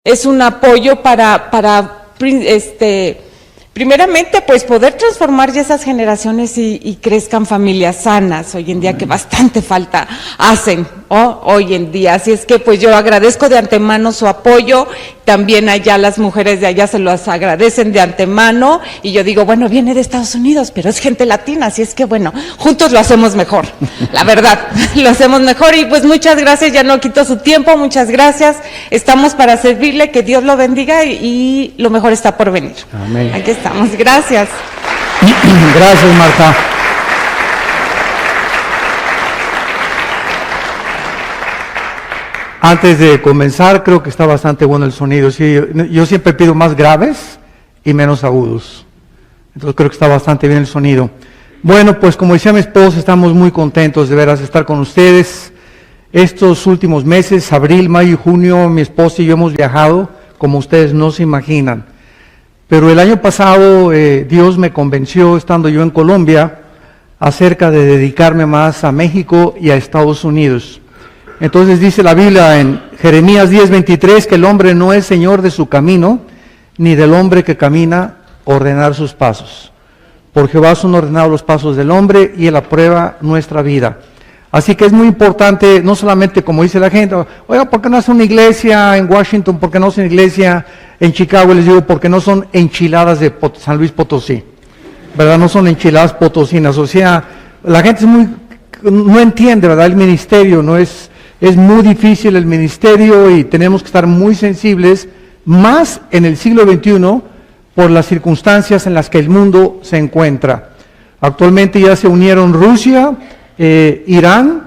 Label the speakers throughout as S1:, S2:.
S1: es un apoyo para primeramente, pues poder transformar ya esas generaciones y crezcan familias sanas hoy en día, que bastante falta hacen hoy en día. Así es que pues yo agradezco de antemano su apoyo, también allá las mujeres de allá se los agradecen de antemano, y yo digo, bueno, viene de Estados Unidos, pero es gente latina, así es que bueno, juntos lo hacemos mejor, la verdad, lo hacemos mejor. Y pues muchas gracias, ya no quito su tiempo, muchas gracias, estamos para servirle, que Dios lo bendiga y lo mejor está por venir.
S2: Amén.
S1: Aquí estamos, gracias.
S2: Gracias, Marta. Antes de comenzar, creo que está bastante bueno el sonido. Sí, yo siempre pido más graves y menos agudos. Entonces creo que está bastante bien el sonido. Bueno, pues como decía mi esposa, estamos muy contentos de veras de estar con ustedes. Estos últimos meses, abril, mayo y junio, mi esposa y yo hemos viajado como ustedes no se imaginan. Pero el año pasado Dios me convenció, estando yo en Colombia, acerca de dedicarme más a México y a Estados Unidos. Entonces dice la Biblia en Jeremías 10:23 que el hombre no es señor de su camino, ni del hombre que camina ordenar sus pasos. Por Jehová son ordenados los pasos del hombre y él aprueba nuestra vida. Así que es muy importante, no solamente como dice la gente, oiga, ¿por qué no hace una iglesia en Washington? ¿Por qué no hace una iglesia en Chicago? Les digo, porque no son enchiladas de San Luis Potosí, ¿verdad? No son enchiladas potosinas. O sea, la gente no entiende, ¿verdad? El ministerio es muy difícil el ministerio y tenemos que estar muy sensibles, más en el siglo XXI, por las circunstancias en las que el mundo se encuentra. Actualmente ya se unieron Rusia, Irán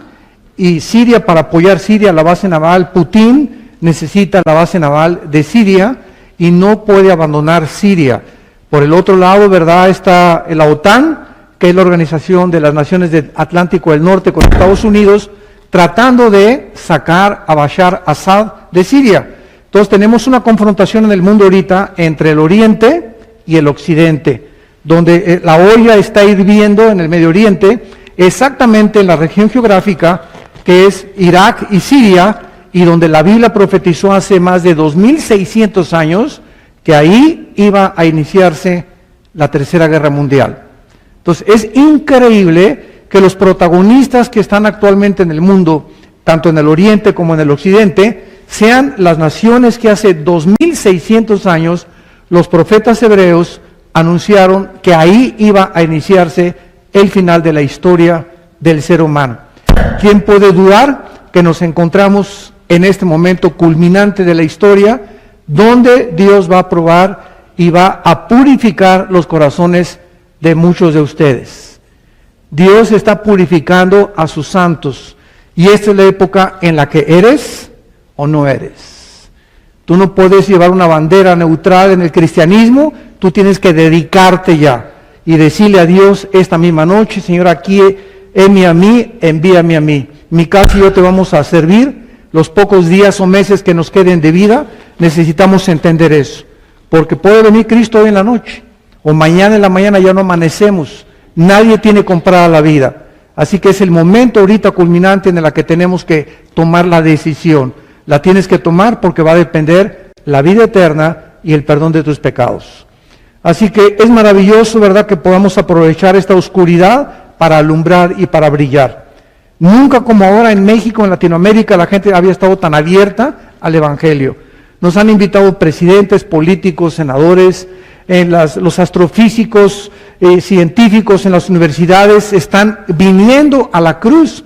S2: y Siria para apoyar Siria, la base naval. Putin necesita la base naval de Siria y no puede abandonar Siria. Por el otro lado, ¿verdad?, está la OTAN, que es la Organización de las Naciones del Atlántico del Norte con Estados Unidos, tratando de sacar a Bashar Assad de Siria. Entonces tenemos una confrontación en el mundo ahorita entre el Oriente y el Occidente, donde la olla está hirviendo en el Medio Oriente, exactamente en la región geográfica que es Irak y Siria, y donde la Biblia profetizó hace más de 2600 años que ahí iba a iniciarse la Tercera Guerra Mundial. Entonces es increíble que los protagonistas que están actualmente en el mundo, tanto en el Oriente como en el Occidente, sean las naciones que hace 2600 años los profetas hebreos anunciaron que ahí iba a iniciarse el final de la historia del ser humano. ¿Quién puede dudar que nos encontramos en este momento culminante de la historia, donde Dios va a probar y va a purificar los corazones de muchos de ustedes? Dios está purificando a sus santos, y esta es la época en la que eres o no eres. Tú no puedes llevar una bandera neutral en el cristianismo, tú tienes que dedicarte ya y decirle a Dios esta misma noche: Señor, aquí heme a mí, envíame a mí. Mi casa y yo te vamos a servir. Los pocos días o meses que nos queden de vida, necesitamos entender eso, porque puede venir Cristo hoy en la noche, o mañana en la mañana ya no amanecemos. Nadie tiene comprada la vida. Así que es el momento ahorita culminante en el que tenemos que tomar la decisión. La tienes que tomar porque va a depender la vida eterna y el perdón de tus pecados. Así que es maravilloso, ¿verdad?, que podamos aprovechar esta oscuridad para alumbrar y para brillar. Nunca como ahora en México, en Latinoamérica, la gente había estado tan abierta al Evangelio. Nos han invitado presidentes, políticos, senadores, los astrofísicos, científicos en las universidades están viniendo a la cruz,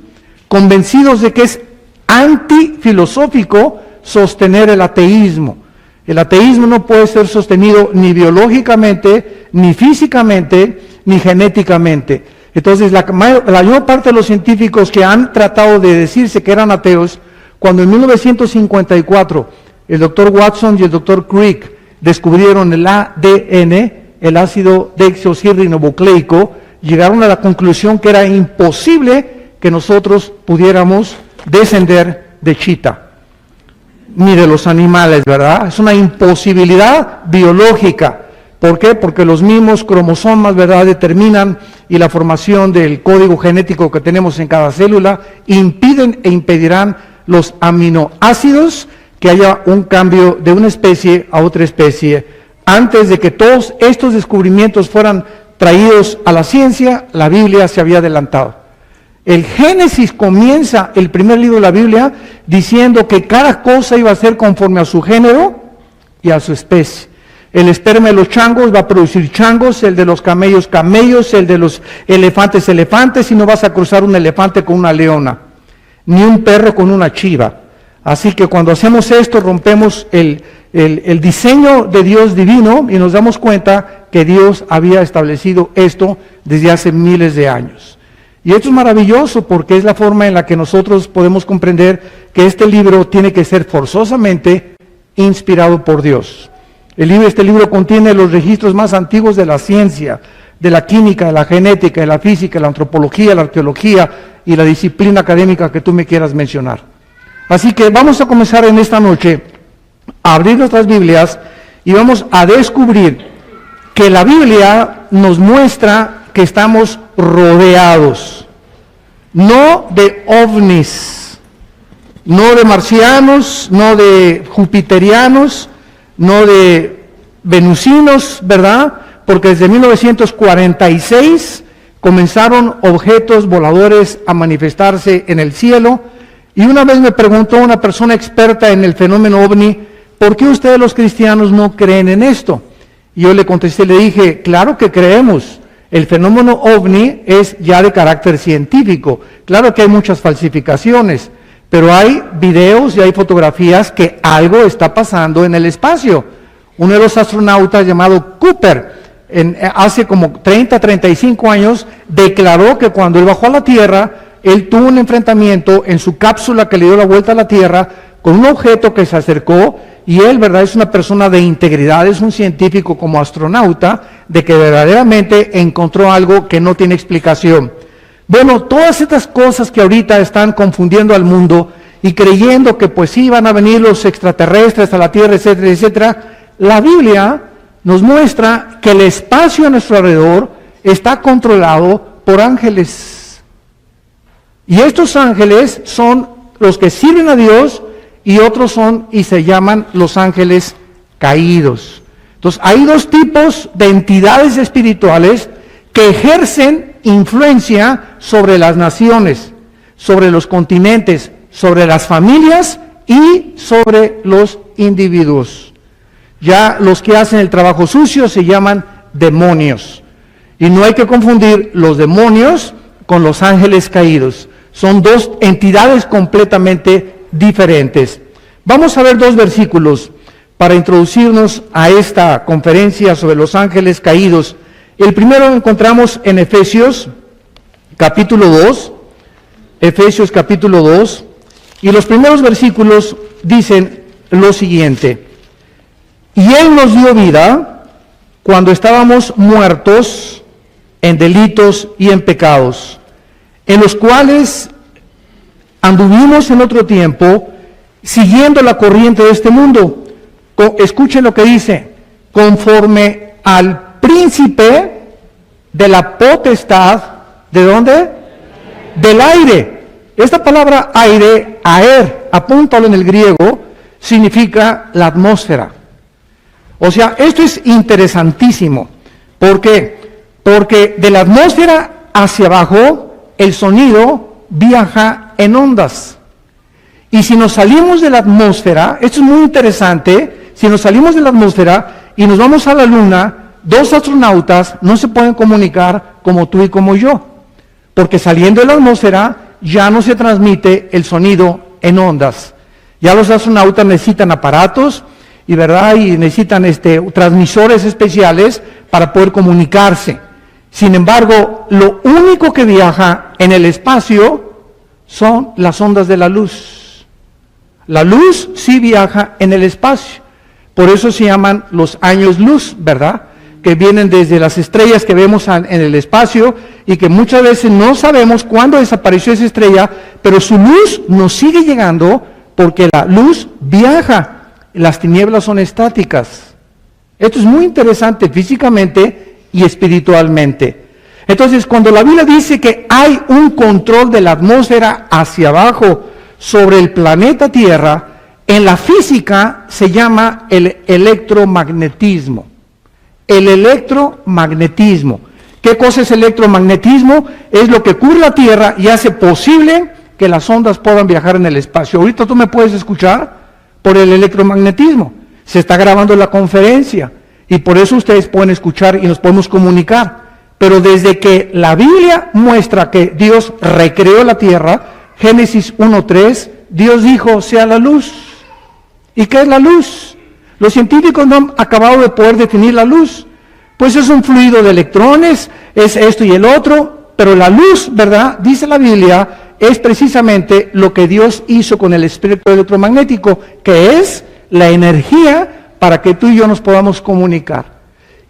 S2: convencidos de que es antifilosófico sostener el ateísmo. El ateísmo no puede ser sostenido ni biológicamente, ni físicamente, ni genéticamente. Entonces la mayor parte de los científicos que han tratado de decirse que eran ateos, cuando en 1954 el doctor Watson y el doctor Crick descubrieron el ADN, el ácido desoxirribonucleico, llegaron a la conclusión que era imposible que nosotros pudiéramos descender de chita, ni de los animales, ¿verdad? Es una imposibilidad biológica. ¿Por qué? Porque los mismos cromosomas, ¿verdad?, determinan, y la formación del código genético que tenemos en cada célula impiden e impedirán los aminoácidos que haya un cambio de una especie a otra especie. Antes de que todos estos descubrimientos fueran traídos a la ciencia, la Biblia se había adelantado. El Génesis comienza el primer libro de la Biblia diciendo que cada cosa iba a ser conforme a su género y a su especie. El esperma de los changos va a producir changos, el de los camellos, camellos, el de los elefantes, elefantes, y no vas a cruzar un elefante con una leona, ni un perro con una chiva. Así que cuando hacemos esto, rompemos el diseño de Dios divino y nos damos cuenta que Dios había establecido esto desde hace miles de años. Y esto es maravilloso porque es la forma en la que nosotros podemos comprender que este libro tiene que ser forzosamente inspirado por Dios. Este libro contiene los registros más antiguos de la ciencia, de la química, de la genética, de la física, de la antropología, la arqueología y la disciplina académica que tú me quieras mencionar. Así que vamos a comenzar en esta noche a abrir nuestras Biblias y vamos a descubrir que la Biblia nos muestra que estamos rodeados, no de ovnis, no de marcianos, no de jupiterianos, no de venusinos, ¿verdad? Porque desde 1946 comenzaron objetos voladores a manifestarse en el cielo. Y una vez me preguntó una persona experta en el fenómeno ovni, ¿por qué ustedes los cristianos no creen en esto? Y yo le contesté, le dije, claro que creemos. El fenómeno ovni es ya de carácter científico. Claro que hay muchas falsificaciones, pero hay videos y hay fotografías que algo está pasando en el espacio. Uno de los astronautas llamado Cooper, hace como 35 años, declaró que cuando él bajó a la Tierra, él tuvo un enfrentamiento en su cápsula que le dio la vuelta a la Tierra con un objeto que se acercó, y él, ¿verdad?, es una persona de integridad, es un científico como astronauta, de que verdaderamente encontró algo que no tiene explicación. Bueno, todas estas cosas que ahorita están confundiendo al mundo y creyendo que pues sí van a venir los extraterrestres a la Tierra, etcétera, etcétera, la Biblia nos muestra que el espacio a nuestro alrededor está controlado por ángeles. Y estos ángeles son los que sirven a Dios y otros son y se llaman los ángeles caídos. Entonces hay dos tipos de entidades espirituales que ejercen influencia sobre las naciones, sobre los continentes, sobre las familias y sobre los individuos. Ya los que hacen el trabajo sucio se llaman demonios. Y no hay que confundir los demonios con los ángeles caídos. Son dos entidades completamente diferentes. Vamos a ver dos versículos para introducirnos a esta conferencia sobre los ángeles caídos. El primero lo encontramos en Efesios capítulo 2, Efesios capítulo 2, y los primeros versículos dicen lo siguiente: y Él nos dio vida cuando estábamos muertos en delitos y en pecados, en los cuales anduvimos en otro tiempo, siguiendo la corriente de este mundo. Escuchen lo que dice: conforme al príncipe de la potestad, ¿de dónde? Del aire. Esta palabra aire, aer, apúntalo en el griego, significa la atmósfera. O sea, esto es interesantísimo. ¿Por qué? Porque de la atmósfera hacia abajo, el sonido viaja en ondas. Y si nos salimos de la atmósfera, esto es muy interesante, si nos salimos de la atmósfera y nos vamos a la luna, dos astronautas no se pueden comunicar como tú y como yo, porque saliendo de la atmósfera ya no se transmite el sonido en ondas. Ya los astronautas necesitan aparatos y necesitan transmisores especiales para poder comunicarse. Sin embargo, lo único que viaja en el espacio son las ondas de la luz. La luz sí viaja en el espacio. Por eso se llaman los años luz, ¿verdad? Que vienen desde las estrellas que vemos en el espacio y que muchas veces no sabemos cuándo desapareció esa estrella, pero su luz nos sigue llegando porque la luz viaja. Las tinieblas son estáticas. Esto es muy interesante físicamente y espiritualmente. Entonces, cuando la Biblia dice que hay un control de la atmósfera hacia abajo sobre el planeta Tierra, En la física se llama el electromagnetismo. El electromagnetismo. ¿Qué cosa es el electromagnetismo? Es lo que cubre la Tierra y hace posible que las ondas puedan viajar en el espacio. Ahorita tú me puedes escuchar por el electromagnetismo. Se está grabando la conferencia y por eso ustedes pueden escuchar y nos podemos comunicar. Pero desde que la Biblia muestra que Dios recreó la Tierra, Génesis 1:3, Dios dijo, sea la luz. ¿Y qué es la luz? Los científicos no han acabado de poder definir la luz. Pues es un fluido de electrones, es esto y el otro, pero la luz, ¿verdad? Dice la Biblia, es precisamente lo que Dios hizo con el espectro electromagnético, que es la energía para que tú y yo nos podamos comunicar.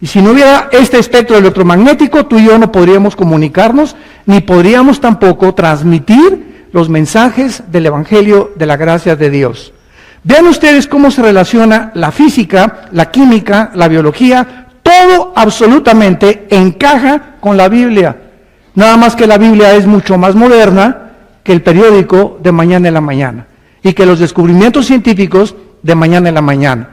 S2: Y si no hubiera este espectro electromagnético, tú y yo no podríamos comunicarnos, ni podríamos tampoco transmitir los mensajes del Evangelio de la gracia de Dios. Vean ustedes cómo se relaciona la física, la química, la biología, todo absolutamente encaja con la Biblia. Nada más que la Biblia es mucho más moderna que el periódico de mañana en la mañana y que los descubrimientos científicos de mañana en la mañana.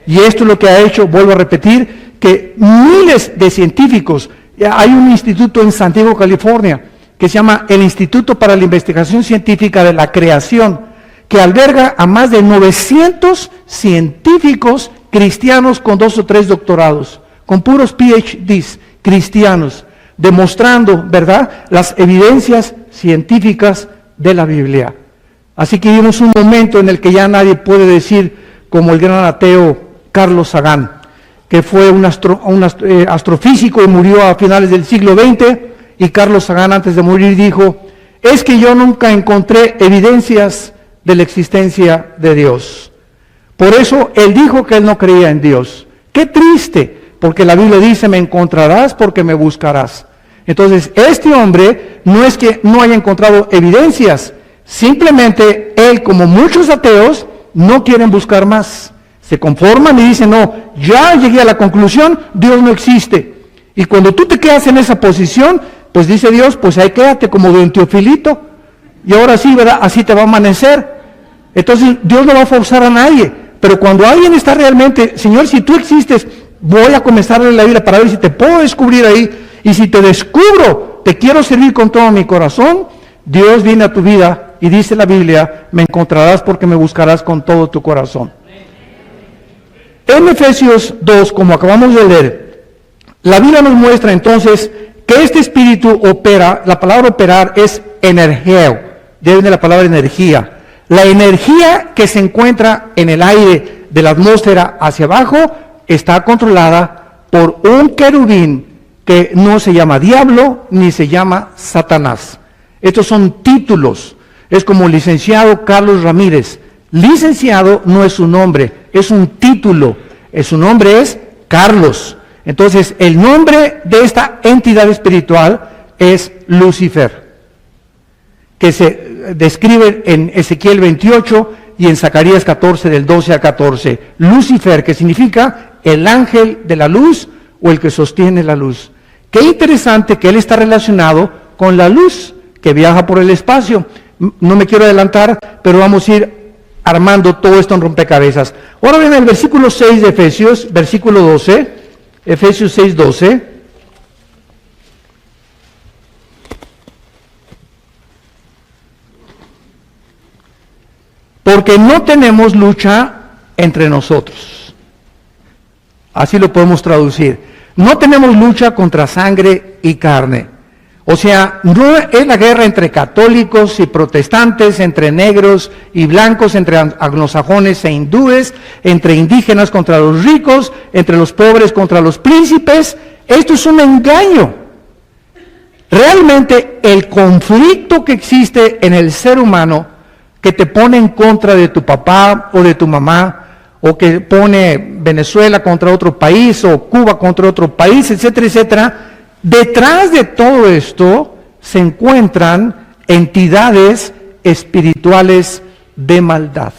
S2: Y esto es lo que ha hecho, vuelvo a repetir, que miles de científicos, hay un instituto en San Diego, California, que se llama el Instituto para la Investigación Científica de la Creación, que alberga a más de 900 científicos cristianos con 2 o 3 doctorados, con puros PhDs cristianos, demostrando, ¿verdad?, las evidencias científicas de la Biblia. Así que vivimos un momento en el que ya nadie puede decir, como el gran ateo Carlos Sagan, que fue un astrofísico y murió a finales del siglo XX, y Carlos Sagan antes de morir dijo, es que yo nunca encontré evidencias de la existencia de Dios. Por eso él dijo que él no creía en Dios. ¡Qué triste! Porque la Biblia dice, me encontrarás porque me buscarás. Entonces, este hombre no es que no haya encontrado evidencias, simplemente él, como muchos ateos, no quieren buscar más. Se conforman y dicen, no, ya llegué a la conclusión, Dios no existe. Y cuando tú te quedas en esa posición, pues dice Dios, pues ahí quédate como de un teofilito. Y ahora sí, ¿verdad? Así te va a amanecer. Entonces, Dios no va a forzar a nadie. Pero cuando alguien está realmente, Señor, si tú existes, voy a comenzar a leer la Biblia para ver si te puedo descubrir ahí. Y si te descubro, te quiero servir con todo mi corazón, Dios viene a tu vida y dice la Biblia, me encontrarás porque me buscarás con todo tu corazón. En Efesios 2, como acabamos de leer, la Biblia nos muestra entonces que este espíritu opera, la palabra operar es energeo, viene de la palabra energía. La energía que se encuentra en el aire de la atmósfera hacia abajo está controlada por un querubín que no se llama diablo ni se llama Satanás. Estos son títulos. Es como licenciado Carlos Ramírez. Licenciado no es su nombre, es un título. Su nombre es Carlos. Entonces, el nombre de esta entidad espiritual es Lucifer, que se describe en Ezequiel 28 y en Zacarías 14, del 12 al 14. Lucifer, que significa el ángel de la luz o el que sostiene la luz. Qué interesante que él está relacionado con la luz que viaja por el espacio. No me quiero adelantar, pero vamos a ir armando todo esto en rompecabezas. Ahora ven el versículo 6 de Efesios, versículo 12, Efesios 6, 12. Porque no tenemos lucha entre nosotros. Así lo podemos traducir. No tenemos lucha contra sangre y carne. O sea, no es la guerra entre católicos y protestantes, entre negros y blancos, entre anglosajones e hindúes, entre indígenas contra los ricos, entre los pobres contra los príncipes. Esto es un engaño. Realmente el conflicto que existe en el ser humano, que te pone en contra de tu papá o de tu mamá, o que pone Venezuela contra otro país, o Cuba contra otro país, etcétera, etcétera, detrás de todo esto se encuentran entidades espirituales de maldad.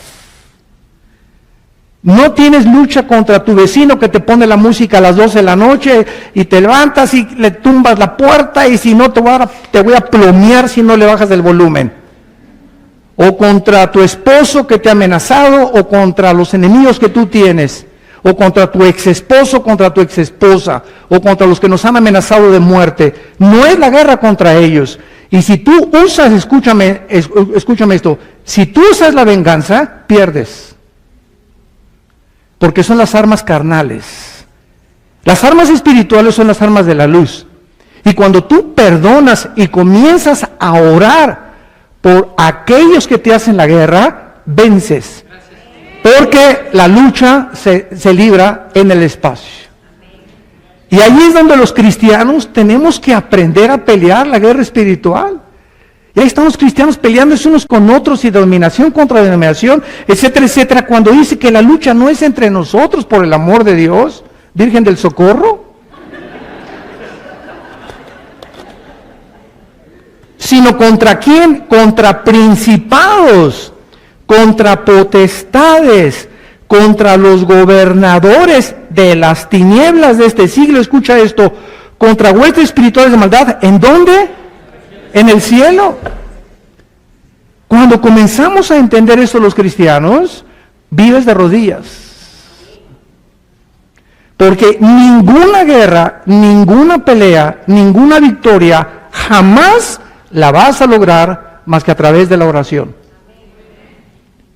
S2: No tienes lucha contra tu vecino que te pone la música a las 12 de la noche y te levantas y le tumbas la puerta y si no te voy a plomear si no le bajas el volumen. o contra tu esposo que te ha amenazado, o contra los enemigos que tú tienes, o contra tu ex esposo, contra tu ex esposa, o contra los que nos han amenazado de muerte. No es la guerra contra ellos. Y si tú usas, escúchame esto, si tú usas la venganza, pierdes. Porque son las armas carnales. Las armas espirituales son las armas de la luz. Y cuando tú perdonas y comienzas a orar por aquellos que te hacen la guerra, vences. Porque la lucha se libra en el espacio. Y ahí es donde los cristianos tenemos que aprender a pelear la guerra espiritual. Y ahí están los cristianos peleándose unos con otros y denominación contra denominación, etcétera, etcétera. Cuando dice que la lucha no es entre nosotros, por el amor de Dios, Virgen del Socorro, sino contra quién, contra principados, contra potestades, contra los gobernadores de las tinieblas de este siglo. Escucha esto, contra huestes espirituales de maldad. ¿En dónde? En el cielo. Cuando comenzamos a entender eso los cristianos, vives de rodillas. Porque ninguna guerra, ninguna pelea, ninguna victoria jamás la vas a lograr más que a través de la oración.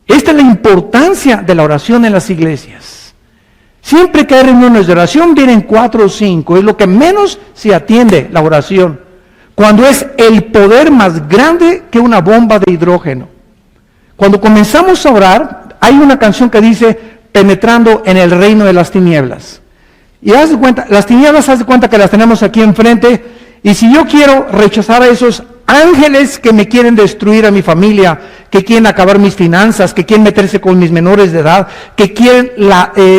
S2: Esta es la importancia de la oración en las iglesias. Siempre que hay reuniones de oración vienen 4 o 5, es lo que menos se atiende, la oración. Cuando es el poder más grande que una bomba de hidrógeno. Cuando comenzamos a orar, hay una canción que dice, penetrando en el reino de las tinieblas. Y haz de cuenta, las tinieblas, haz de cuenta que las tenemos aquí enfrente, y si yo quiero rechazar a esos ángeles que me quieren destruir a mi familia, que quieren acabar mis finanzas, que quieren meterse con mis menores de edad, que quieren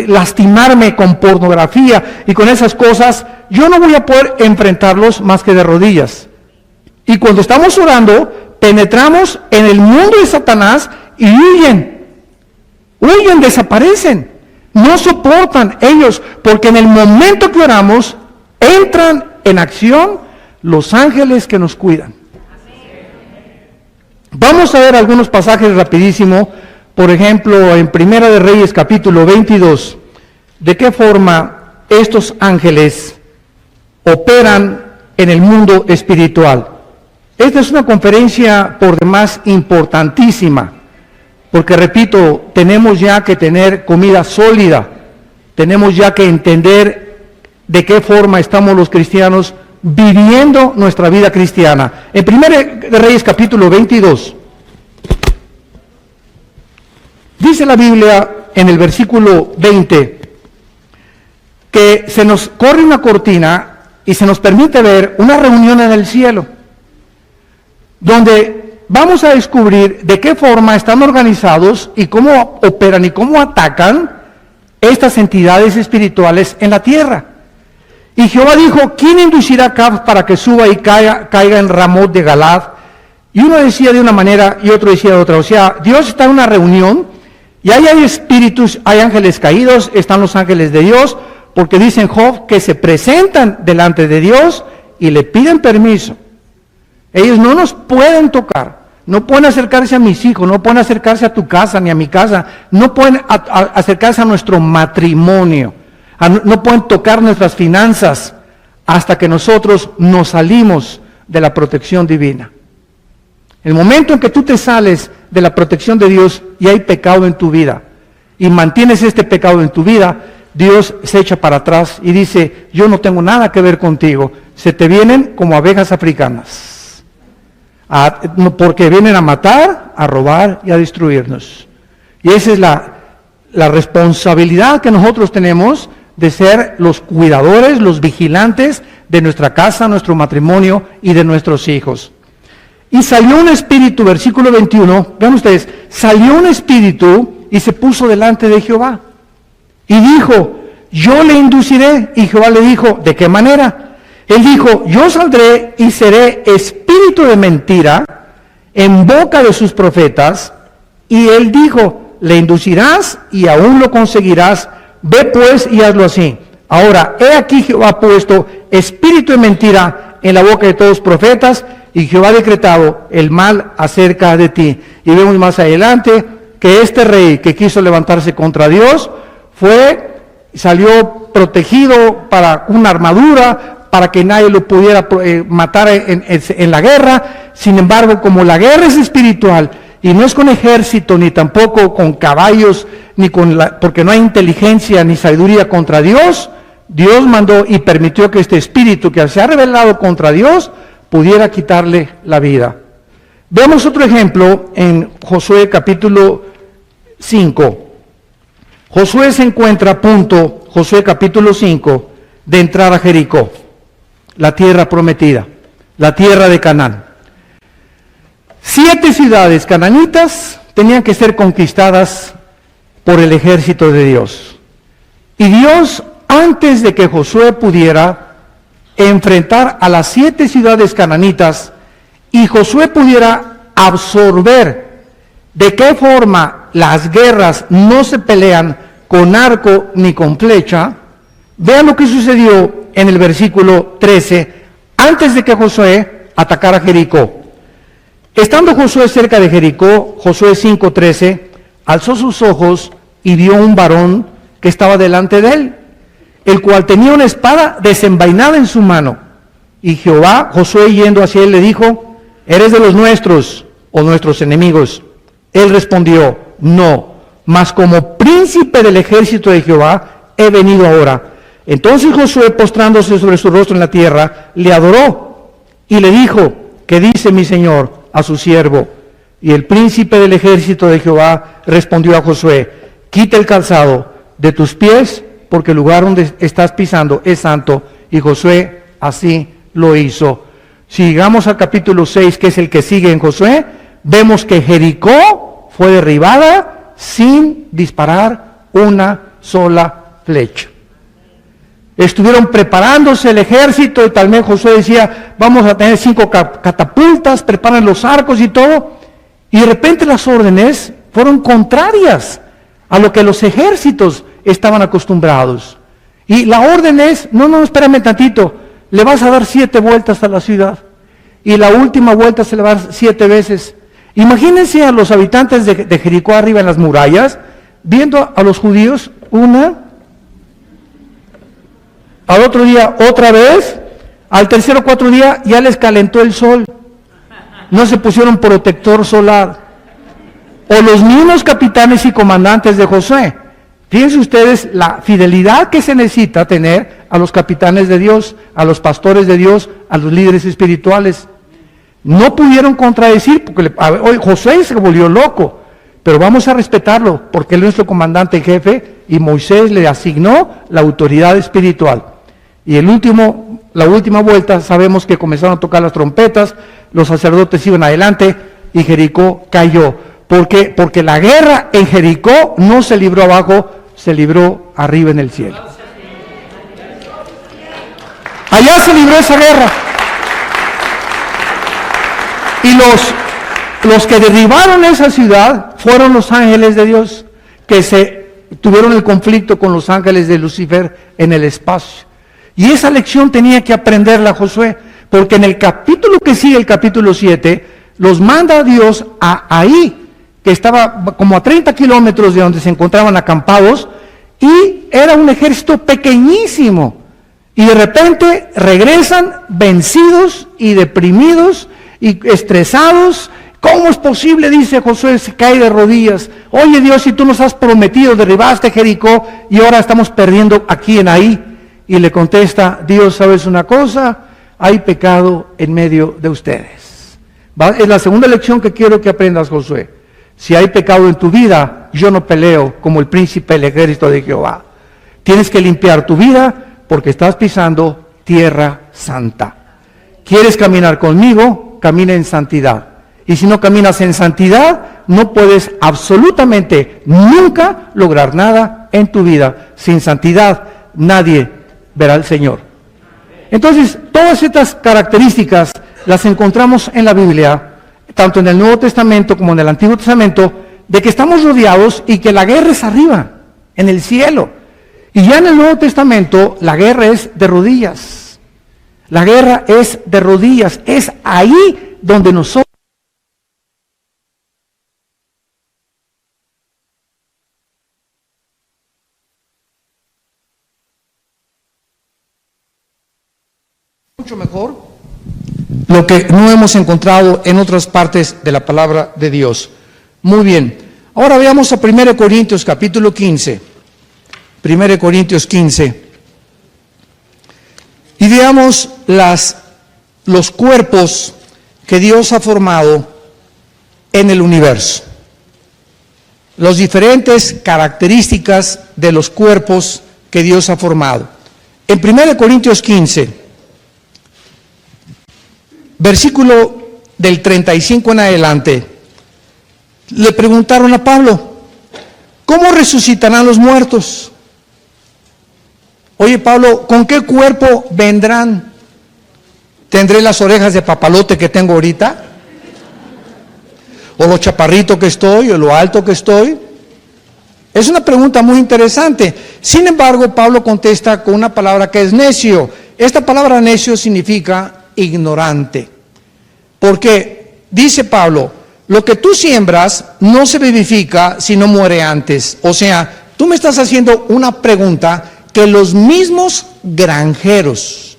S2: lastimarme con pornografía y con esas cosas, yo no voy a poder enfrentarlos más que de rodillas. Y cuando estamos orando, penetramos en el mundo de Satanás y huyen, desaparecen, no soportan ellos, porque en el momento que oramos, entran en acción los ángeles que nos cuidan. Vamos a ver algunos pasajes rapidísimo, por ejemplo, en Primera de Reyes capítulo 22, de qué forma estos ángeles operan en el mundo espiritual. Esta es una conferencia por demás importantísima, porque repito, tenemos ya que tener comida sólida, tenemos ya que entender de qué forma estamos los cristianos viviendo nuestra vida cristiana. En 1 de Reyes capítulo 22, dice la Biblia en el versículo 20, que se nos corre una cortina y se nos permite ver una reunión en el cielo, donde vamos a descubrir de qué forma están organizados y cómo operan y cómo atacan estas entidades espirituales en la tierra. Y Jehová dijo, ¿quién inducirá a Acab para que suba y caiga en Ramot de Galad? Y uno decía de una manera y otro decía de otra. O sea, Dios está en una reunión y ahí hay espíritus, hay ángeles caídos, están los ángeles de Dios, porque dicen Job que se presentan delante de Dios y le piden permiso. Ellos no nos pueden tocar, no pueden acercarse a mis hijos, no pueden acercarse a tu casa ni a mi casa, no pueden acercarse a nuestro matrimonio. No pueden tocar nuestras finanzas hasta que nosotros nos salimos de la protección divina. El momento en que tú te sales de la protección de Dios y hay pecado en tu vida y mantienes este pecado en tu vida, Dios se echa para atrás y dice, yo no tengo nada que ver contigo. Se te vienen como abejas africanas, porque vienen a matar, a robar y a destruirnos. Y esa es la responsabilidad que nosotros tenemos de ser los cuidadores, los vigilantes de nuestra casa, nuestro matrimonio y de nuestros hijos. Y salió un espíritu, versículo 21, vean ustedes, salió un espíritu y se puso delante de Jehová. Y dijo, yo le induciré. Y Jehová le dijo, ¿de qué manera? Él dijo, yo saldré y seré espíritu de mentira en boca de sus profetas. Y él dijo, le inducirás y aún lo conseguirás. Ve pues y hazlo así. Ahora, he aquí Jehová ha puesto espíritu de mentira en la boca de todos los profetas, y Jehová ha decretado el mal acerca de ti. Y vemos más adelante que este rey que quiso levantarse contra Dios salió protegido para una armadura, para que nadie lo pudiera matar en la guerra. Sin embargo, como la guerra es espiritual y no es con ejército, ni tampoco con caballos, porque no hay inteligencia ni sabiduría contra Dios, Dios mandó y permitió que este espíritu que se ha rebelado contra Dios pudiera quitarle la vida. Veamos otro ejemplo en Josué capítulo 5. Josué se encuentra a punto, Josué capítulo 5, de entrar a Jericó, la tierra prometida, la tierra de Canaán. 7 ciudades cananitas tenían que ser conquistadas por el ejército de Dios. Y Dios, antes de que Josué pudiera enfrentar a las 7 ciudades cananitas y Josué pudiera absorber de qué forma las guerras no se pelean con arco ni con flecha, vean lo que sucedió en el versículo 13, antes de que Josué atacara Jericó. Estando Josué cerca de Jericó, Josué 5:13, alzó sus ojos y vio un varón que estaba delante de él, el cual tenía una espada desenvainada en su mano. Y Jehová, Josué yendo hacia él, le dijo: ¿eres de los nuestros o nuestros enemigos? Él respondió: no, mas como príncipe del ejército de Jehová he venido ahora. Entonces Josué, postrándose sobre su rostro en la tierra, le adoró y le dijo: ¿qué dice mi señor a su siervo? Y el príncipe del ejército de Jehová respondió a Josué: quita el calzado de tus pies, porque el lugar donde estás pisando es santo. Y Josué así lo hizo. Si llegamos al capítulo 6, que es el que sigue en Josué, vemos que Jericó fue derribada sin disparar una sola flecha. Estuvieron preparándose el ejército y tal vez Josué decía: vamos a tener 5 catapultas, preparan los arcos y todo. Y de repente las órdenes fueron contrarias a lo que los ejércitos estaban acostumbrados. Y la orden es: no, espérame tantito, le vas a dar 7 vueltas a la ciudad. Y la última vuelta se le va a dar 7 veces. Imagínense a los habitantes de Jericó arriba en las murallas, viendo a los judíos una, al otro día otra vez, al tercer o 4 día ya les calentó el sol. No se pusieron protector solar. O los mismos capitanes y comandantes de Josué. Fíjense ustedes la fidelidad que se necesita tener a los capitanes de Dios, a los pastores de Dios, a los líderes espirituales. No pudieron contradecir, porque hoy Josué se volvió loco, pero vamos a respetarlo, porque él es nuestro comandante en jefe, y Moisés le asignó la autoridad espiritual. Y la última vuelta, sabemos que comenzaron a tocar las trompetas, los sacerdotes iban adelante, y Jericó cayó. ¿Por qué? Porque la guerra en Jericó no se libró abajo, se libró arriba en el cielo. Allá se libró esa guerra. Y los que derribaron esa ciudad fueron los ángeles de Dios, que tuvieron el conflicto con los ángeles de Lucifer en el espacio. Y esa lección tenía que aprenderla Josué, porque en el capítulo que sigue, el capítulo 7, los manda Dios a ahí, que estaba como a 30 kilómetros de donde se encontraban acampados, y era un ejército pequeñísimo. Y de repente regresan vencidos y deprimidos y estresados. ¿Cómo es posible? Dice Josué, se cae de rodillas. Oye Dios, si tú nos has prometido, derribaste Jericó y ahora estamos perdiendo aquí en ahí. Y le contesta Dios: ¿sabes una cosa? Hay pecado en medio de ustedes. Es la segunda lección que quiero que aprendas, Josué. Si hay pecado en tu vida, yo no peleo como el príncipe del ejército de Jehová. Tienes que limpiar tu vida porque estás pisando tierra santa. ¿Quieres caminar conmigo? Camina en santidad. Y si no caminas en santidad, no puedes absolutamente nunca lograr nada en tu vida. Sin santidad, nadie verá al Señor. Entonces, todas estas características las encontramos en la Biblia, tanto en el Nuevo Testamento como en el Antiguo Testamento, de que estamos rodeados y que la guerra es arriba, en el cielo. Y ya en el Nuevo Testamento, la guerra es de rodillas. La guerra es de rodillas, es ahí donde nosotros mucho mejor lo que no hemos encontrado en otras partes de la palabra de Dios. Muy bien, ahora veamos a 1 Corintios capítulo 15, 1 Corintios 15, y veamos los cuerpos que Dios ha formado en el universo, las diferentes características de los cuerpos que Dios ha formado. En 1 Corintios 15, versículo del 35 en adelante, le preguntaron a Pablo, ¿cómo resucitarán los muertos? Oye, Pablo, ¿con qué cuerpo vendrán? ¿Tendré las orejas de papalote que tengo ahorita? ¿O lo chaparrito que estoy? ¿O lo alto que estoy? Es una pregunta muy interesante. Sin embargo, Pablo contesta con una palabra que es necio. Esta palabra necio significa ignorante, porque dice Pablo, lo que tú siembras no se vivifica si no muere antes. O sea, tú me estás haciendo una pregunta que los mismos granjeros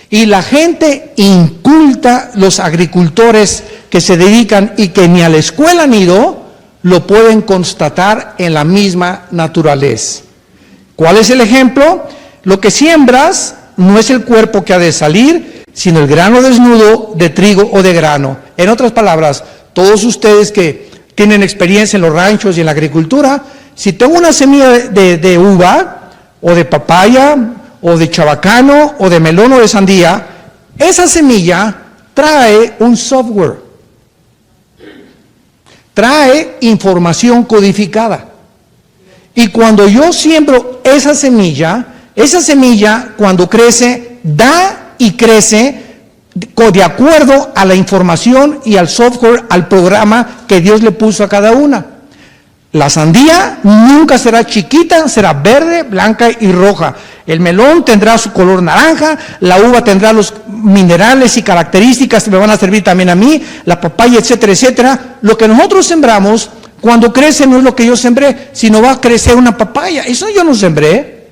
S2: y la gente inculta, los agricultores que se dedican y que ni a la escuela han ido, lo pueden constatar en la misma naturaleza. ¿Cuál es el ejemplo? Lo que siembras no es el cuerpo que ha de salir, sino el grano desnudo de trigo o de grano. En otras palabras, todos ustedes que tienen experiencia en los ranchos y en la agricultura, si tengo una semilla de uva, o de papaya, o de chabacano, o de melón o de sandía, esa semilla trae un software, trae información codificada. Y cuando yo siembro esa semilla cuando crece, da y crece de acuerdo a la información y al software, al programa que Dios le puso a cada una. La sandía nunca será chiquita, será verde, blanca y roja. El melón tendrá su color naranja, la uva tendrá los minerales y características que me van a servir también a mí, la papaya, etcétera, etcétera. Lo que nosotros sembramos, cuando crece no es lo que yo sembré, sino va a crecer una papaya. Eso yo no sembré.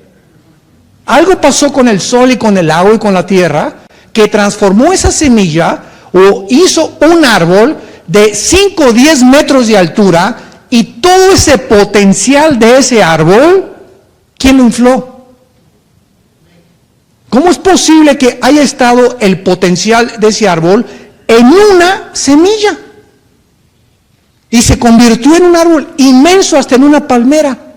S2: Algo pasó con el sol y con el agua y con la tierra que transformó esa semilla o hizo un árbol de 5 o 10 metros de altura, y todo ese potencial de ese árbol, ¿quién lo infló? ¿Cómo es posible que haya estado el potencial de ese árbol en una semilla? Y se convirtió en un árbol inmenso, hasta en una palmera.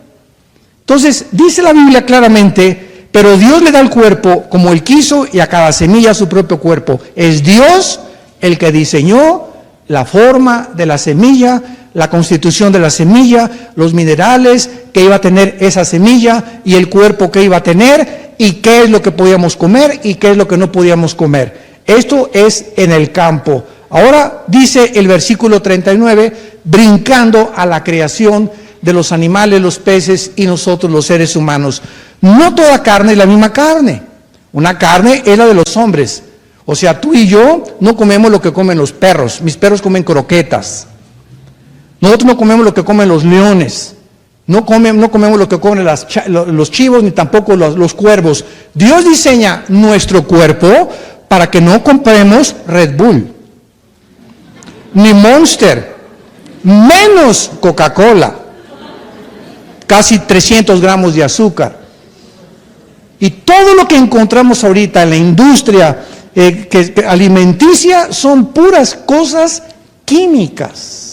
S2: Entonces, dice la Biblia claramente, pero Dios le da el cuerpo como Él quiso y a cada semilla su propio cuerpo. Es Dios el que diseñó la forma de la semilla, la constitución de la semilla, los minerales que iba a tener esa semilla y el cuerpo que iba a tener y qué es lo que podíamos comer y qué es lo que no podíamos comer. Esto es en el campo. Ahora dice el versículo 39, brincando a la creación de los animales, los peces y nosotros los seres humanos. No toda carne es la misma carne. Una carne es la de los hombres. O sea, tú y yo no comemos lo que comen los perros. Mis perros comen croquetas. Nosotros no comemos lo que comen los leones. No comemos lo que comen los chivos, ni tampoco los cuervos. Dios diseña nuestro cuerpo para que no compremos Red Bull, ni Monster, menos Coca-Cola, casi 300 gramos de azúcar. Y todo lo que encontramos ahorita en la industria alimenticia son puras cosas químicas.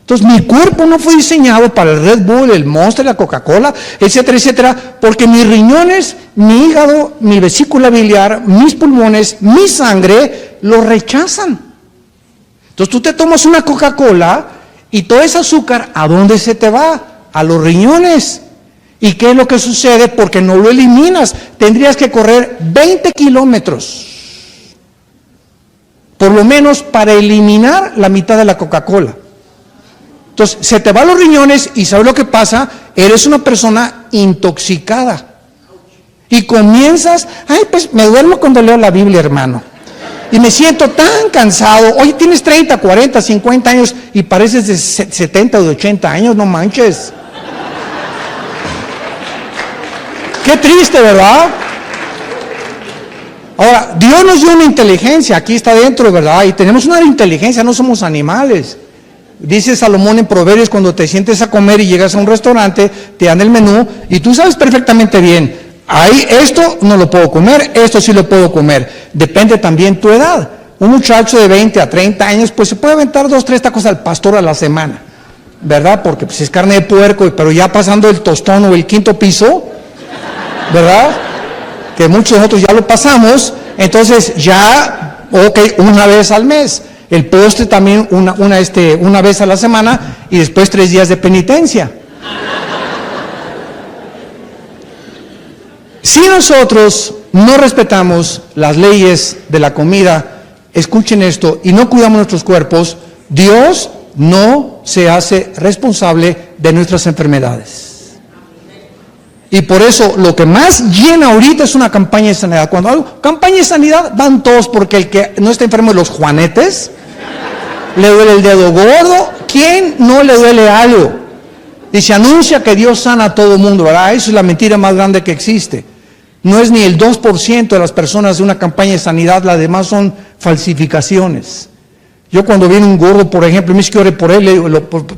S2: Entonces mi cuerpo no fue diseñado para el Red Bull, el Monster, la Coca-Cola, etcétera, etcétera, porque mis riñones, mi hígado, mi vesícula biliar, mis pulmones, mi sangre lo rechazan. Entonces tú te tomas una Coca-Cola y todo ese azúcar, ¿a dónde se te va? A los riñones. ¿Y qué es lo que sucede? Porque no lo eliminas. Tendrías que correr 20 kilómetros, por lo menos, para eliminar la mitad de la Coca-Cola. Entonces, se te van los riñones y ¿sabes lo que pasa? Eres una persona intoxicada.
S3: Y comienzas, ay, pues me duermo cuando leo la Biblia, hermano. Y me siento tan cansado. Oye, tienes 30, 40, 50 años y pareces de 70 o de 80 años, no manches. Qué triste, ¿verdad? Ahora, Dios nos dio una inteligencia, aquí está dentro, ¿verdad? Y tenemos una inteligencia, no somos animales. Dice Salomón en Proverbios, cuando te sientes a comer y llegas a un restaurante, te dan el menú y tú sabes perfectamente bien, ahí esto no lo puedo comer, esto sí lo puedo comer. Depende también tu edad. Un muchacho de 20 a 30 años, pues se puede aventar 2, 3 tacos al pastor a la semana, ¿verdad? Porque pues es carne de puerco, pero ya pasando el tostón o el quinto piso, ¿verdad? Que muchos de nosotros ya lo pasamos, entonces ya, ok, una vez al mes. El postre también una vez a la semana y después 3 días de penitencia. Si nosotros no respetamos las leyes de la comida, escuchen esto, y no cuidamos nuestros cuerpos, Dios no se hace responsable de nuestras enfermedades. Y por eso lo que más llena ahorita es una campaña de sanidad. Cuando hay campaña de sanidad van todos, porque el que no está enfermo de los juanetes, le duele el dedo gordo, ¿quién no le duele algo? Y se anuncia que Dios sana a todo el mundo, ¿verdad? Eso es la mentira más grande que existe. No es ni el 2% de las personas de una campaña de sanidad, las demás son falsificaciones. Yo cuando viene un gordo, por ejemplo, y me dice que ore por él, le digo,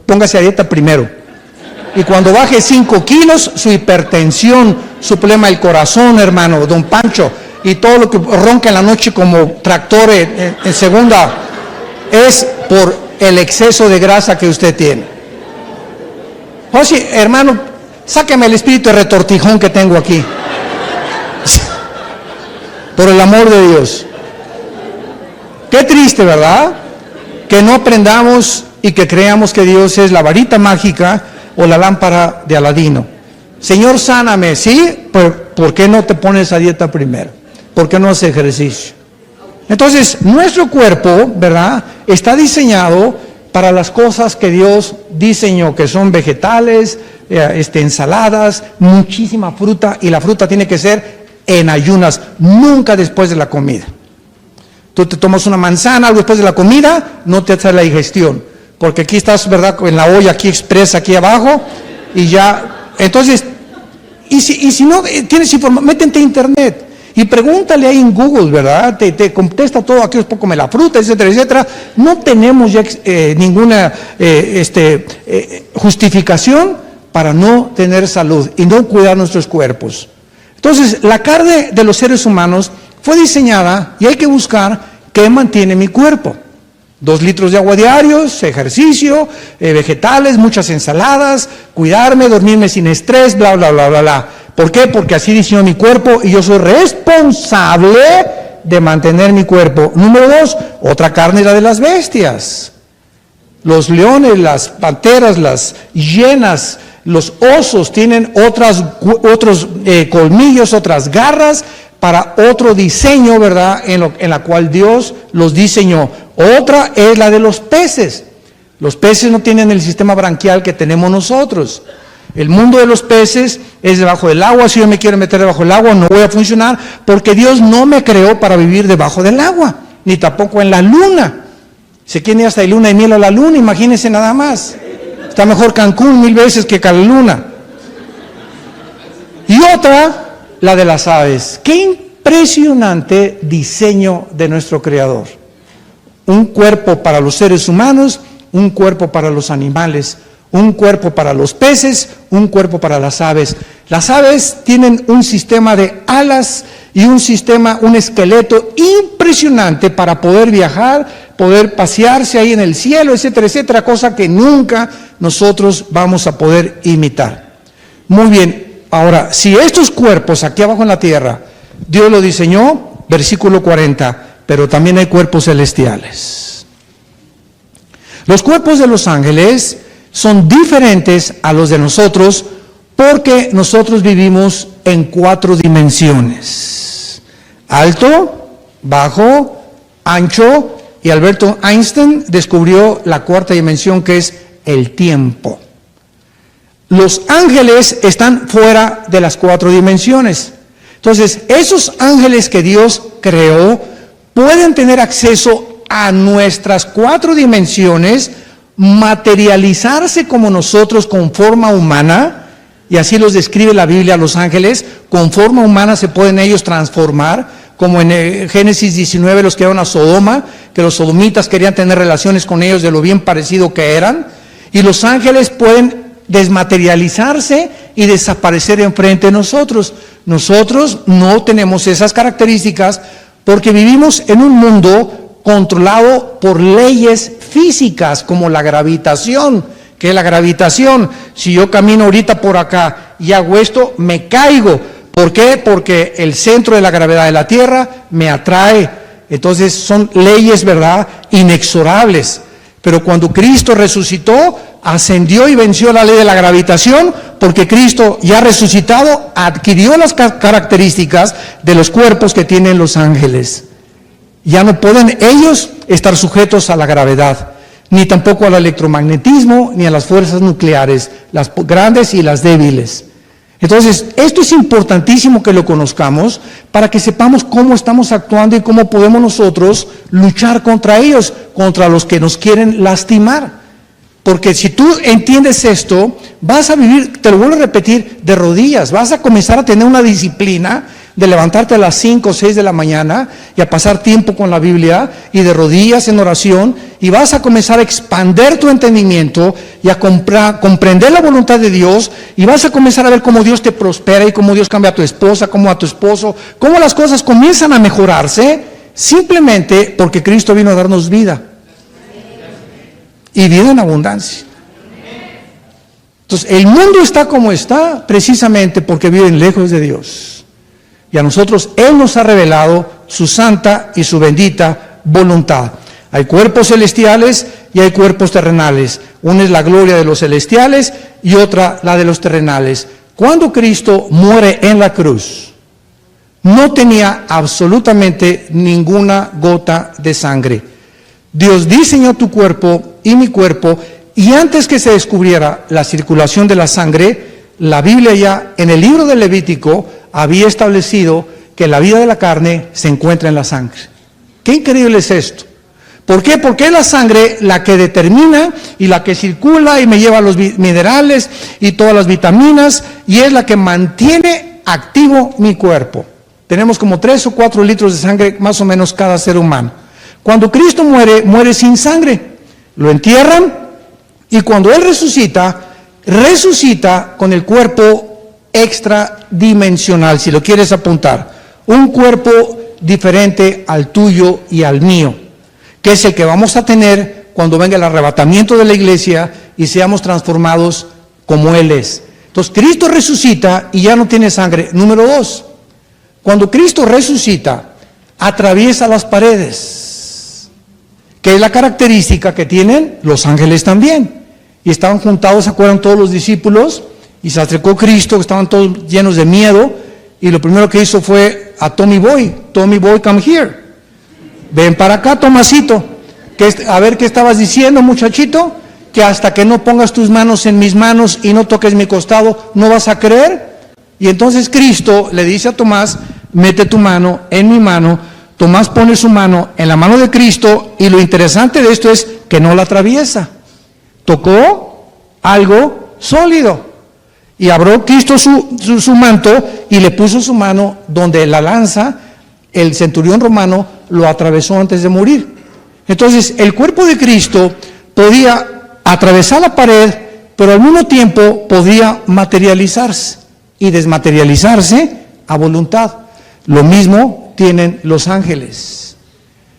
S3: póngase a dieta primero. Y cuando baje 5 kilos, su hipertensión, su problema del corazón, hermano, don Pancho, y todo lo que ronca en la noche como tractor en segunda, es por el exceso de grasa que usted tiene. Oye, hermano, sáqueme el espíritu de retortijón que tengo aquí. Por el amor de Dios. Qué triste, ¿verdad? Que no aprendamos y que creamos que Dios es la varita mágica o la lámpara de Aladino. Señor, sáname, ¿sí? ¿Por qué no te pones a dieta primero? ¿Por qué no haces ejercicio? Entonces, nuestro cuerpo, ¿verdad?, está diseñado para las cosas que Dios diseñó, que son vegetales, ensaladas, muchísima fruta, y la fruta tiene que ser en ayunas, nunca después de la comida. Tú te tomas una manzana algo después de la comida, no te hace la digestión, porque aquí estás, ¿verdad?, en la olla aquí expresa, aquí abajo, y ya, entonces, y si no tienes información, métete a internet, y pregúntale ahí en Google, ¿verdad? Te contesta todo, aquí es poco come la fruta, etcétera, etcétera. No tenemos ya ninguna justificación para no tener salud y no cuidar nuestros cuerpos. Entonces, la carne de los seres humanos fue diseñada y hay que buscar qué mantiene mi cuerpo. 2 litros de agua diarios, ejercicio, vegetales, muchas ensaladas, cuidarme, dormirme sin estrés, bla, bla, bla, bla, bla. ¿Por qué? Porque así diseñó mi cuerpo y yo soy responsable de mantener mi cuerpo. Número 2, otra carne es la de las bestias. Los leones, las panteras, las hienas, los osos tienen otros colmillos, otras garras para otro diseño, ¿verdad?, en la cual Dios los diseñó. Otra es la de los peces. Los peces no tienen el sistema branquial que tenemos nosotros. El mundo de los peces es debajo del agua. Si yo me quiero meter debajo del agua, no voy a funcionar, porque Dios no me creó para vivir debajo del agua, ni tampoco en la luna. Se quiere ir hasta de luna y miel a la luna, imagínense nada más. Está mejor Cancún 1000 veces que la luna. Y otra, la de las aves. Qué impresionante diseño de nuestro Creador. Un cuerpo para los seres humanos, un cuerpo para los animales, un cuerpo para los peces, un cuerpo para las aves. Las aves tienen un sistema de alas y un esqueleto impresionante para poder viajar, poder pasearse ahí en el cielo, etcétera, etcétera, cosa que nunca nosotros vamos a poder imitar. Muy bien, ahora, si estos cuerpos aquí abajo en la tierra, Dios lo diseñó, versículo 40, pero también hay cuerpos celestiales. Los cuerpos de los ángeles son diferentes a los de nosotros porque nosotros vivimos en 4 dimensiones: alto, bajo, ancho, y Alberto Einstein descubrió la 4ª dimensión, que es el tiempo. Los ángeles están fuera de las 4 dimensiones, Entonces, esos ángeles que Dios creó pueden tener acceso a nuestras 4 dimensiones, materializarse como nosotros con forma humana, y así los describe la Biblia a los ángeles. Con forma humana se pueden ellos transformar, como en Génesis 19 los que iban a Sodoma, que los sodomitas querían tener relaciones con ellos de lo bien parecido que eran, y los ángeles pueden desmaterializarse y desaparecer enfrente de nosotros. Nosotros no tenemos esas características porque vivimos en un mundo controlado por leyes físicas como la gravitación. ¿Qué es la gravitación? Si yo camino ahorita por acá y hago esto, me caigo. ¿Por qué? Porque el centro de la gravedad de la Tierra me atrae. Entonces son leyes, ¿verdad?, inexorables. Pero cuando Cristo resucitó, ascendió y venció la ley de la gravitación, porque Cristo, ya resucitado, adquirió las características de los cuerpos que tienen los ángeles. Ya no pueden ellos estar sujetos a la gravedad, ni tampoco al electromagnetismo, ni a las fuerzas nucleares, las grandes y las débiles. Entonces, esto es importantísimo que lo conozcamos para que sepamos cómo estamos actuando y cómo podemos nosotros luchar contra ellos, contra los que nos quieren lastimar. Porque si tú entiendes esto, vas a vivir, te lo vuelvo a repetir, de rodillas. Vas a comenzar a tener una disciplina de levantarte a las 5 o 6 de la mañana y a pasar tiempo con la Biblia y de rodillas en oración, y vas a comenzar a expandir tu entendimiento y a comprender la voluntad de Dios, y vas a comenzar a ver cómo Dios te prospera y cómo Dios cambia a tu esposa, cómo a tu esposo, cómo las cosas comienzan a mejorarse simplemente porque Cristo vino a darnos vida. Y vida en abundancia. Entonces, el mundo está como está precisamente porque viven lejos de Dios. Y a nosotros Él nos ha revelado su santa y su bendita voluntad. Hay cuerpos celestiales y hay cuerpos terrenales. Una es la gloria de los celestiales y otra la de los terrenales. Cuando Cristo muere en la cruz, no tenía absolutamente ninguna gota de sangre. Dios diseñó tu cuerpo y mi cuerpo, y antes que se descubriera la circulación de la sangre, la Biblia ya en el libro de Levítico había establecido que la vida de la carne se encuentra en la sangre. Qué increíble es esto. ¿Por qué? Porque es la sangre la que determina y la que circula y me lleva los minerales y todas las vitaminas, y es la que mantiene activo mi cuerpo. Tenemos como 3 o 4 litros de sangre más o menos cada ser humano. Cuando Cristo muere, muere sin sangre. Lo entierran, y cuando Él resucita, resucita con el cuerpo extradimensional, si lo quieres apuntar. Un cuerpo diferente al tuyo y al mío, que es el que vamos a tener cuando venga el arrebatamiento de la iglesia y seamos transformados como Él es. Entonces, Cristo resucita y ya no tiene sangre. Número 2, cuando Cristo resucita, atraviesa las paredes, que es la característica que tienen los ángeles también. Y estaban juntados, ¿se acuerdan todos los discípulos? Y se acercó Cristo, que estaban todos llenos de miedo, y lo primero que hizo fue a Tommy Boy, come here. Ven para acá, Tomasito. A ver qué estabas diciendo, muchachito, que hasta que no pongas tus manos en mis manos y no toques mi costado, no vas a creer. Y entonces Cristo le dice a Tomás, mete tu mano en mi mano. Tomás pone su mano en la mano de Cristo, y lo interesante de esto es que no la atraviesa. Tocó algo sólido, y abrió Cristo su manto y le puso su mano donde la lanza, el centurión romano, lo atravesó antes de morir. Entonces, el cuerpo de Cristo podía atravesar la pared, pero al mismo tiempo podía materializarse y desmaterializarse a voluntad. Lo mismo tienen los ángeles.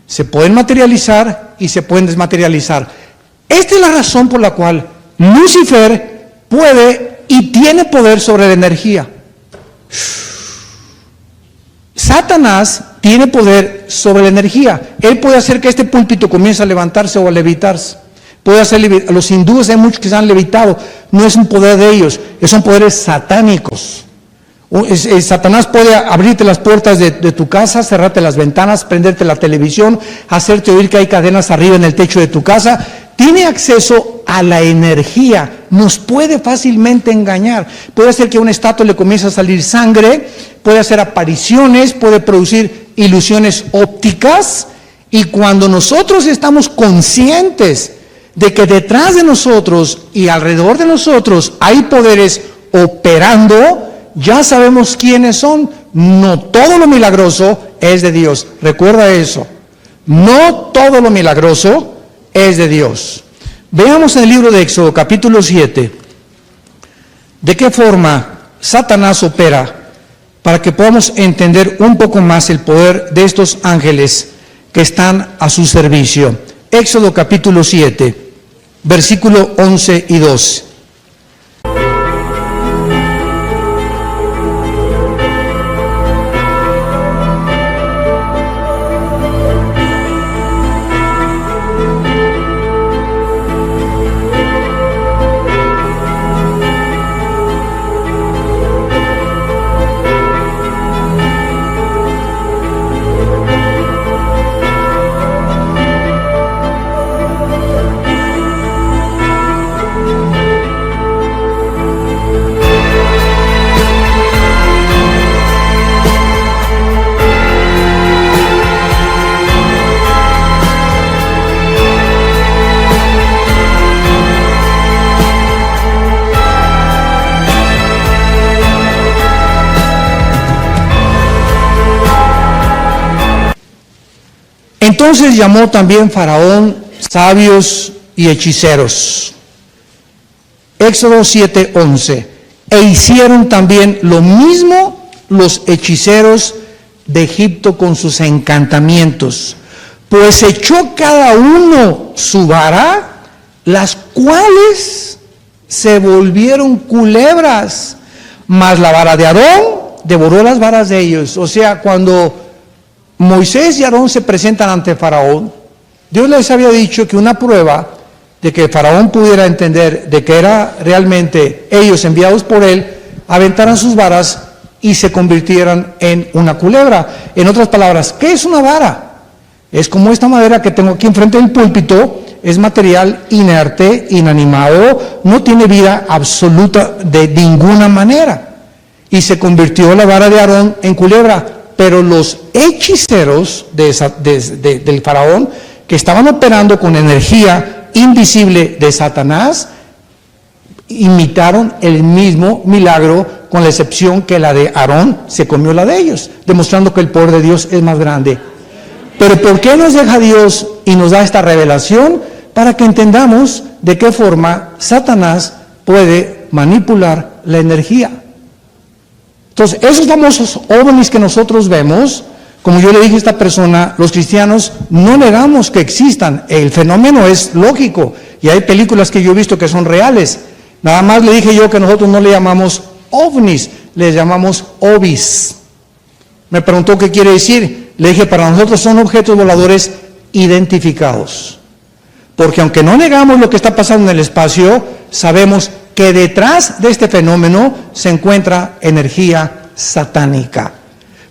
S3: Se pueden materializar y se pueden desmaterializar. Esta es la razón por la cual Lucifer puede y tiene poder sobre la energía. Satanás tiene poder sobre la energía. Él puede hacer que este púlpito comience a levantarse o a levitarse. Puede hacer, los hindúes hay muchos que se han levitado. No es un poder de ellos, son poderes satánicos. Satanás puede abrirte las puertas de tu casa, cerrarte las ventanas, prenderte la televisión, hacerte oír que hay cadenas arriba en el techo de tu casa. Tiene acceso a la energía, nos puede fácilmente engañar. Puede hacer que a una estatua le comience a salir sangre, puede hacer apariciones, puede producir ilusiones ópticas, y cuando nosotros estamos conscientes de que detrás de nosotros y alrededor de nosotros hay poderes operando, ya sabemos quiénes son. No todo lo milagroso es de Dios. Recuerda eso. No todo lo milagroso es de Dios. Veamos en el libro de Éxodo, capítulo 7, de qué forma Satanás opera, para que podamos entender un poco más el poder de estos ángeles que están a su servicio. Éxodo capítulo 7, versículo 11 y 12. Entonces llamó también Faraón sabios y hechiceros. Éxodo 7:11. E hicieron también lo mismo los hechiceros de Egipto con sus encantamientos, pues echó cada uno su vara, las cuales se volvieron culebras, mas la vara de Aarón devoró las varas de ellos. O sea, cuando Moisés y Aarón se presentan ante Faraón, Dios les había dicho que una prueba de que Faraón pudiera entender de que era realmente ellos enviados por él, aventaran sus varas y se convirtieran en una culebra. En otras palabras, ¿qué es una vara? Es como esta madera que tengo aquí enfrente del púlpito, es material inerte, inanimado, no tiene vida absoluta de ninguna manera. Y se convirtió la vara de Aarón en culebra. Pero los hechiceros del Faraón, que estaban operando con energía invisible de Satanás, imitaron el mismo milagro, con la excepción que la de Aarón se comió la de ellos, demostrando que el poder de Dios es más grande. Pero ¿por qué nos deja Dios y nos da esta revelación? Para que entendamos de qué forma Satanás puede manipular la energía. Entonces, esos famosos ovnis que nosotros vemos, como yo le dije a esta persona, los cristianos no negamos que existan, el fenómeno es lógico, y hay películas que yo he visto que son reales. Nada más le dije yo que nosotros no le llamamos ovnis, le llamamos ovis. Me preguntó qué quiere decir, le dije, para nosotros son objetos voladores identificados, porque aunque no negamos lo que está pasando en el espacio, sabemos que detrás de este fenómeno se encuentra energía satánica,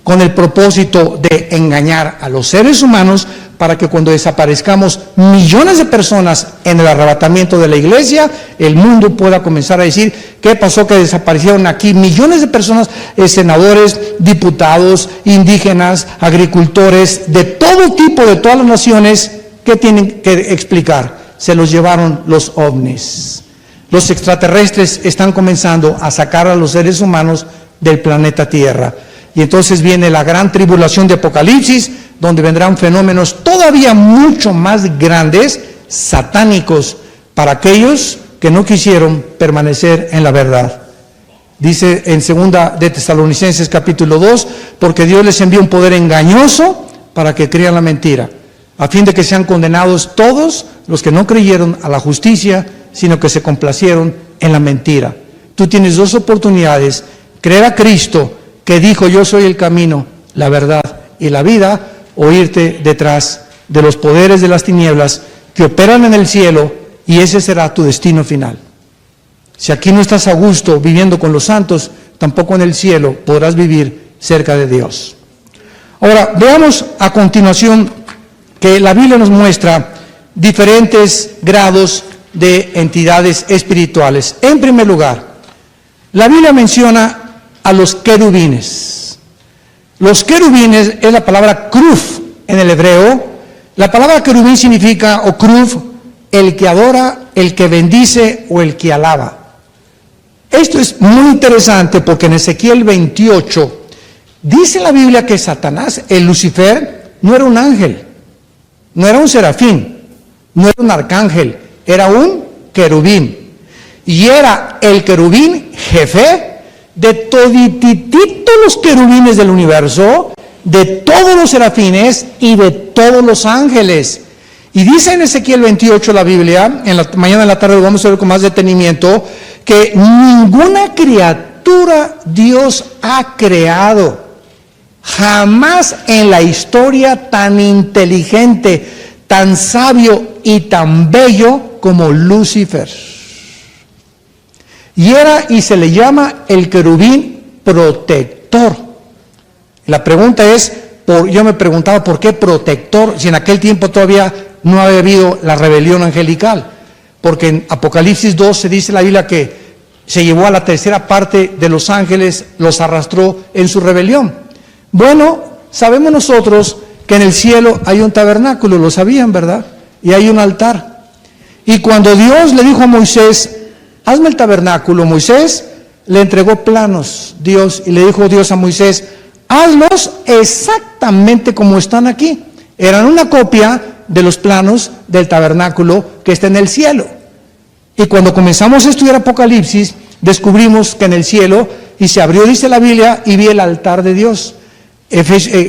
S3: con el propósito de engañar a los seres humanos para que cuando desaparezcamos millones de personas en el arrebatamiento de la iglesia, el mundo pueda comenzar a decir, ¿qué pasó que desaparecieron aquí millones de personas, senadores, diputados, indígenas, agricultores, de todo tipo, de todas las naciones? ¿Qué tienen que explicar? Se los llevaron los ovnis. Los extraterrestres están comenzando a sacar a los seres humanos del planeta Tierra. Y entonces viene la gran tribulación de Apocalipsis, donde vendrán fenómenos todavía mucho más grandes, satánicos, para aquellos que no quisieron permanecer en la verdad. Dice en 2 de Tesalonicenses capítulo 2, porque Dios les envió un poder engañoso para que crean la mentira, a fin de que sean condenados todos los que no creyeron a la justicia, sino que se complacieron en la mentira. Tú tienes dos oportunidades: creer a Cristo, que dijo, yo soy el camino, la verdad y la vida, o irte detrás de los poderes de las tinieblas que operan en el cielo, y ese será tu destino final. Si aquí no estás a gusto viviendo con los santos, tampoco en el cielo podrás vivir cerca de Dios. Ahora, veamos a continuación que la Biblia nos muestra diferentes grados de entidades espirituales. En primer lugar, la Biblia menciona a los querubines. Los querubines es la palabra kruf en el hebreo. La palabra querubín significa, o kruf, el que adora, el que bendice o el que alaba. Esto es muy interesante porque en Ezequiel 28 dice la Biblia que Satanás, el Lucifer, no era un ángel, no era un serafín, no era un arcángel, era un querubín. Y era el querubín jefe de toditititos los querubines del universo, de todos los serafines y de todos los ángeles. Y dice en Ezequiel 28 la Biblia, en la mañana en la tarde lo vamos a ver con más detenimiento, que ninguna criatura Dios ha creado, jamás en la historia tan inteligente, tan sabio y tan bello como Lucifer. Y se le llama el querubín protector. La pregunta es, yo me preguntaba por qué protector, si en aquel tiempo todavía no había habido la rebelión angelical, porque en Apocalipsis 2 se dice en la Biblia que se llevó a la tercera parte de los ángeles, los arrastró en su rebelión. Bueno, sabemos nosotros que en el cielo hay un tabernáculo, lo sabían, ¿verdad? Y hay un altar. Y cuando Dios le dijo a Moisés, hazme el tabernáculo, Moisés le entregó planos, Dios, y le dijo Dios a Moisés, hazlos exactamente como están aquí. Eran una copia de los planos del tabernáculo que está en el cielo. Y cuando comenzamos a estudiar Apocalipsis, descubrimos que en el cielo, y se abrió, dice la Biblia, y vi el altar de Dios.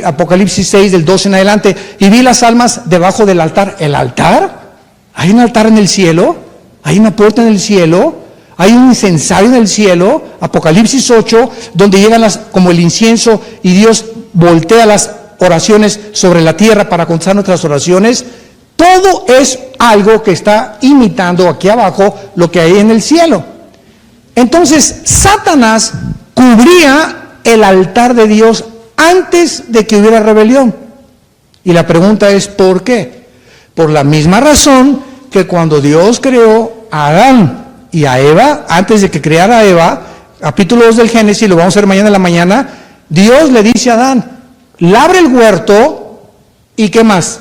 S3: Apocalipsis 6, del 12 en adelante, y vi las almas debajo del altar. ¿El altar? ¿Hay un altar en el cielo? ¿Hay una puerta en el cielo? ¿Hay un incensario en el cielo? Apocalipsis 8, donde llegan como el incienso y Dios voltea las oraciones sobre la tierra para contestar nuestras oraciones. Todo es algo que está imitando aquí abajo lo que hay en el cielo. Entonces, Satanás cubría el altar de Dios antes de que hubiera rebelión. Y la pregunta es, ¿por qué? Por la misma razón que cuando Dios creó a Adán y a Eva, antes de que creara a Eva, capítulo 2 del Génesis, lo vamos a ver mañana en la mañana, Dios le dice a Adán, labra el huerto y ¿qué más?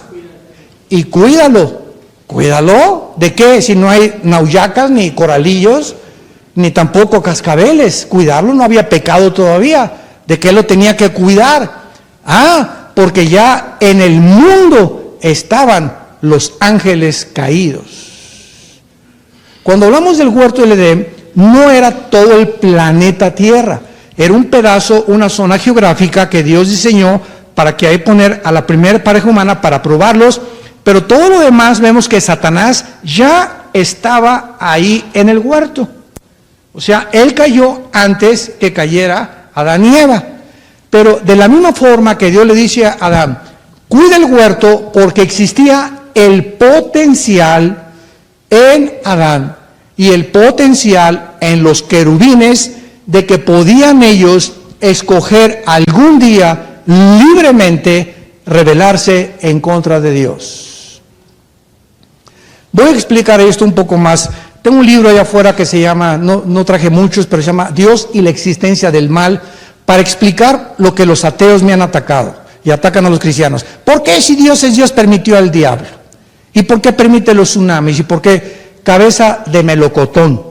S3: Y cuídalo. ¿Cuídalo? ¿De qué? Si no hay nauyacas, ni coralillos, ni tampoco cascabeles. Cuidarlo, no había pecado todavía. ¿De qué lo tenía que cuidar? Porque ya en el mundo estaban los ángeles caídos. Cuando hablamos del huerto del Edén, no era todo el planeta Tierra. Era un pedazo, una zona geográfica que Dios diseñó para que ahí poner a la primera pareja humana para probarlos, pero todo lo demás vemos que Satanás ya estaba ahí en el huerto. O sea, él cayó antes que cayera Adán y Eva. Pero de la misma forma que Dios le dice a Adán, cuida el huerto porque existía el potencial en Adán y el potencial en los querubines de que podían ellos escoger algún día libremente rebelarse en contra de Dios. Voy a explicar esto un poco más. Tengo un libro allá afuera que se llama, no traje muchos, pero se llama Dios y la existencia del mal, para explicar lo que los ateos me han atacado y atacan a los cristianos. ¿Por qué si Dios es Dios permitió al diablo? ¿Y por qué permite los tsunamis? ¿Y por qué cabeza de melocotón?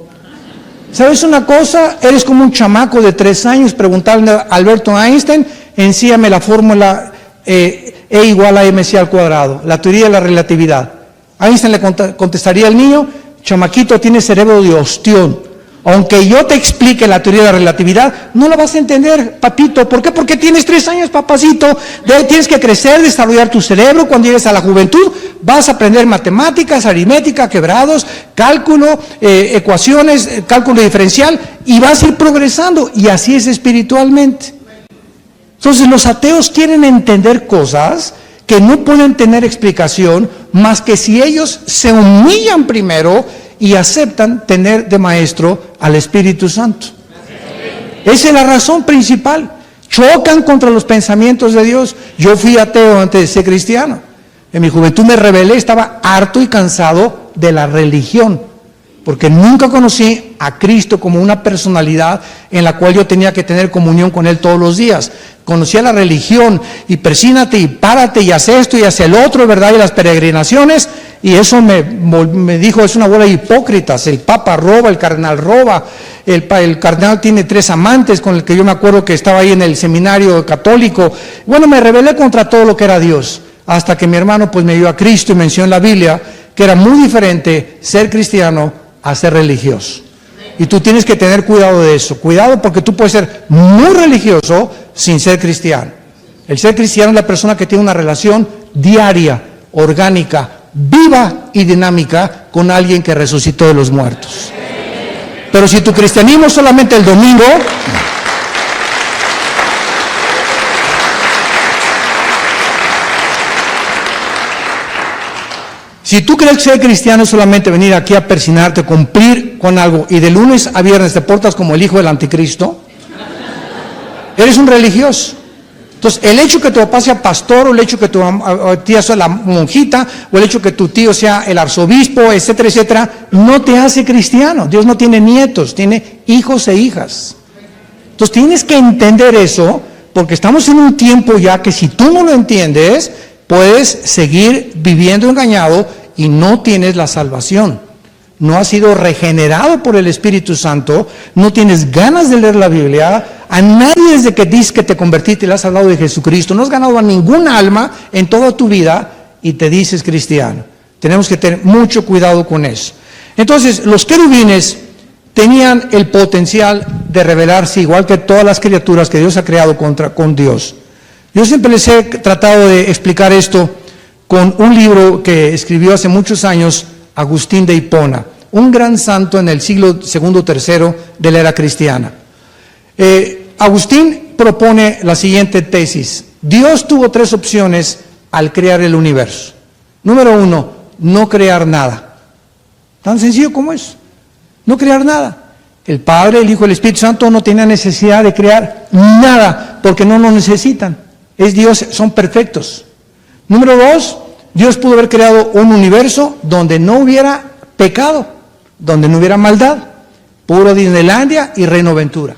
S3: ¿Sabes una cosa? Eres como un chamaco de 3 años preguntarle a Alberto Einstein, ensíame la fórmula E igual a mc al cuadrado, la teoría de la relatividad. Einstein le contestaría al niño, chamaquito, tiene cerebro de ostión. Aunque yo te explique la teoría de la relatividad, no la vas a entender, papito. ¿Por qué? Porque tienes 3 años, papacito. Tienes que crecer, desarrollar tu cerebro. Cuando llegues a la juventud, vas a aprender matemáticas, aritmética, quebrados, cálculo, ecuaciones, cálculo diferencial, y vas a ir progresando. Y así es espiritualmente. Entonces, los ateos quieren entender cosas que no pueden tener explicación, más que si ellos se humillan primero y aceptan tener de maestro al Espíritu Santo. Esa es la razón principal. Chocan contra los pensamientos de Dios. Yo fui ateo antes de ser cristiano. En mi juventud me rebelé, estaba harto y cansado de la religión. porque nunca conocí a Cristo como una personalidad en la cual yo tenía que tener comunión con Él todos los días. Conocía la religión, y persínate, y párate, y haz esto, y haz el otro, ¿verdad? Y las peregrinaciones, y eso me dijo, es una bola de hipócritas. El Papa roba, el cardenal roba, el cardenal tiene 3 amantes, con el que yo me acuerdo que estaba ahí en el seminario católico. Bueno, me rebelé contra todo lo que era Dios, hasta que mi hermano pues me dio a Cristo y mencionó en la Biblia que era muy diferente ser cristiano a ser religioso. Y tú tienes que tener cuidado de eso. Cuidado, porque tú puedes ser muy religioso sin ser cristiano. El ser cristiano es la persona que tiene una relación diaria, orgánica, viva y dinámica con alguien que resucitó de los muertos. Pero si tu cristianismo es solamente el domingo, si tú crees que ser cristiano es solamente venir aquí a persinarte, cumplir con algo, y de lunes a viernes te portas como el hijo del anticristo, eres un religioso. Entonces, el hecho que tu papá sea pastor, o el hecho que tu tía sea la monjita, o el hecho que tu tío sea el arzobispo, etcétera, etcétera, no te hace cristiano. Dios no tiene nietos, tiene hijos e hijas. Entonces, tienes que entender eso, porque estamos en un tiempo ya que si tú no lo entiendes, puedes seguir viviendo engañado y no tienes la salvación. No has sido regenerado por el Espíritu Santo, no tienes ganas de leer la Biblia. A nadie desde que dices que te convertiste y le has hablado de Jesucristo, no has ganado a ninguna alma en toda tu vida y te dices cristiano. Tenemos que tener mucho cuidado con eso. Entonces, los querubines tenían el potencial de rebelarse igual que todas las criaturas que Dios ha creado con Dios. Yo siempre les he tratado de explicar esto con un libro que escribió hace muchos años Agustín de Hipona, un gran santo en el siglo II, III de la era cristiana. Agustín propone la siguiente tesis: Dios tuvo 3 opciones al crear el universo. Número 1, no crear nada. Tan sencillo como es, no crear nada. El Padre, el Hijo y el Espíritu Santo no tenían necesidad de crear nada, porque no lo necesitan. Es Dios, son perfectos. Número 2, Dios pudo haber creado un universo donde no hubiera pecado, donde no hubiera maldad, puro Disneylandia y Reino Ventura.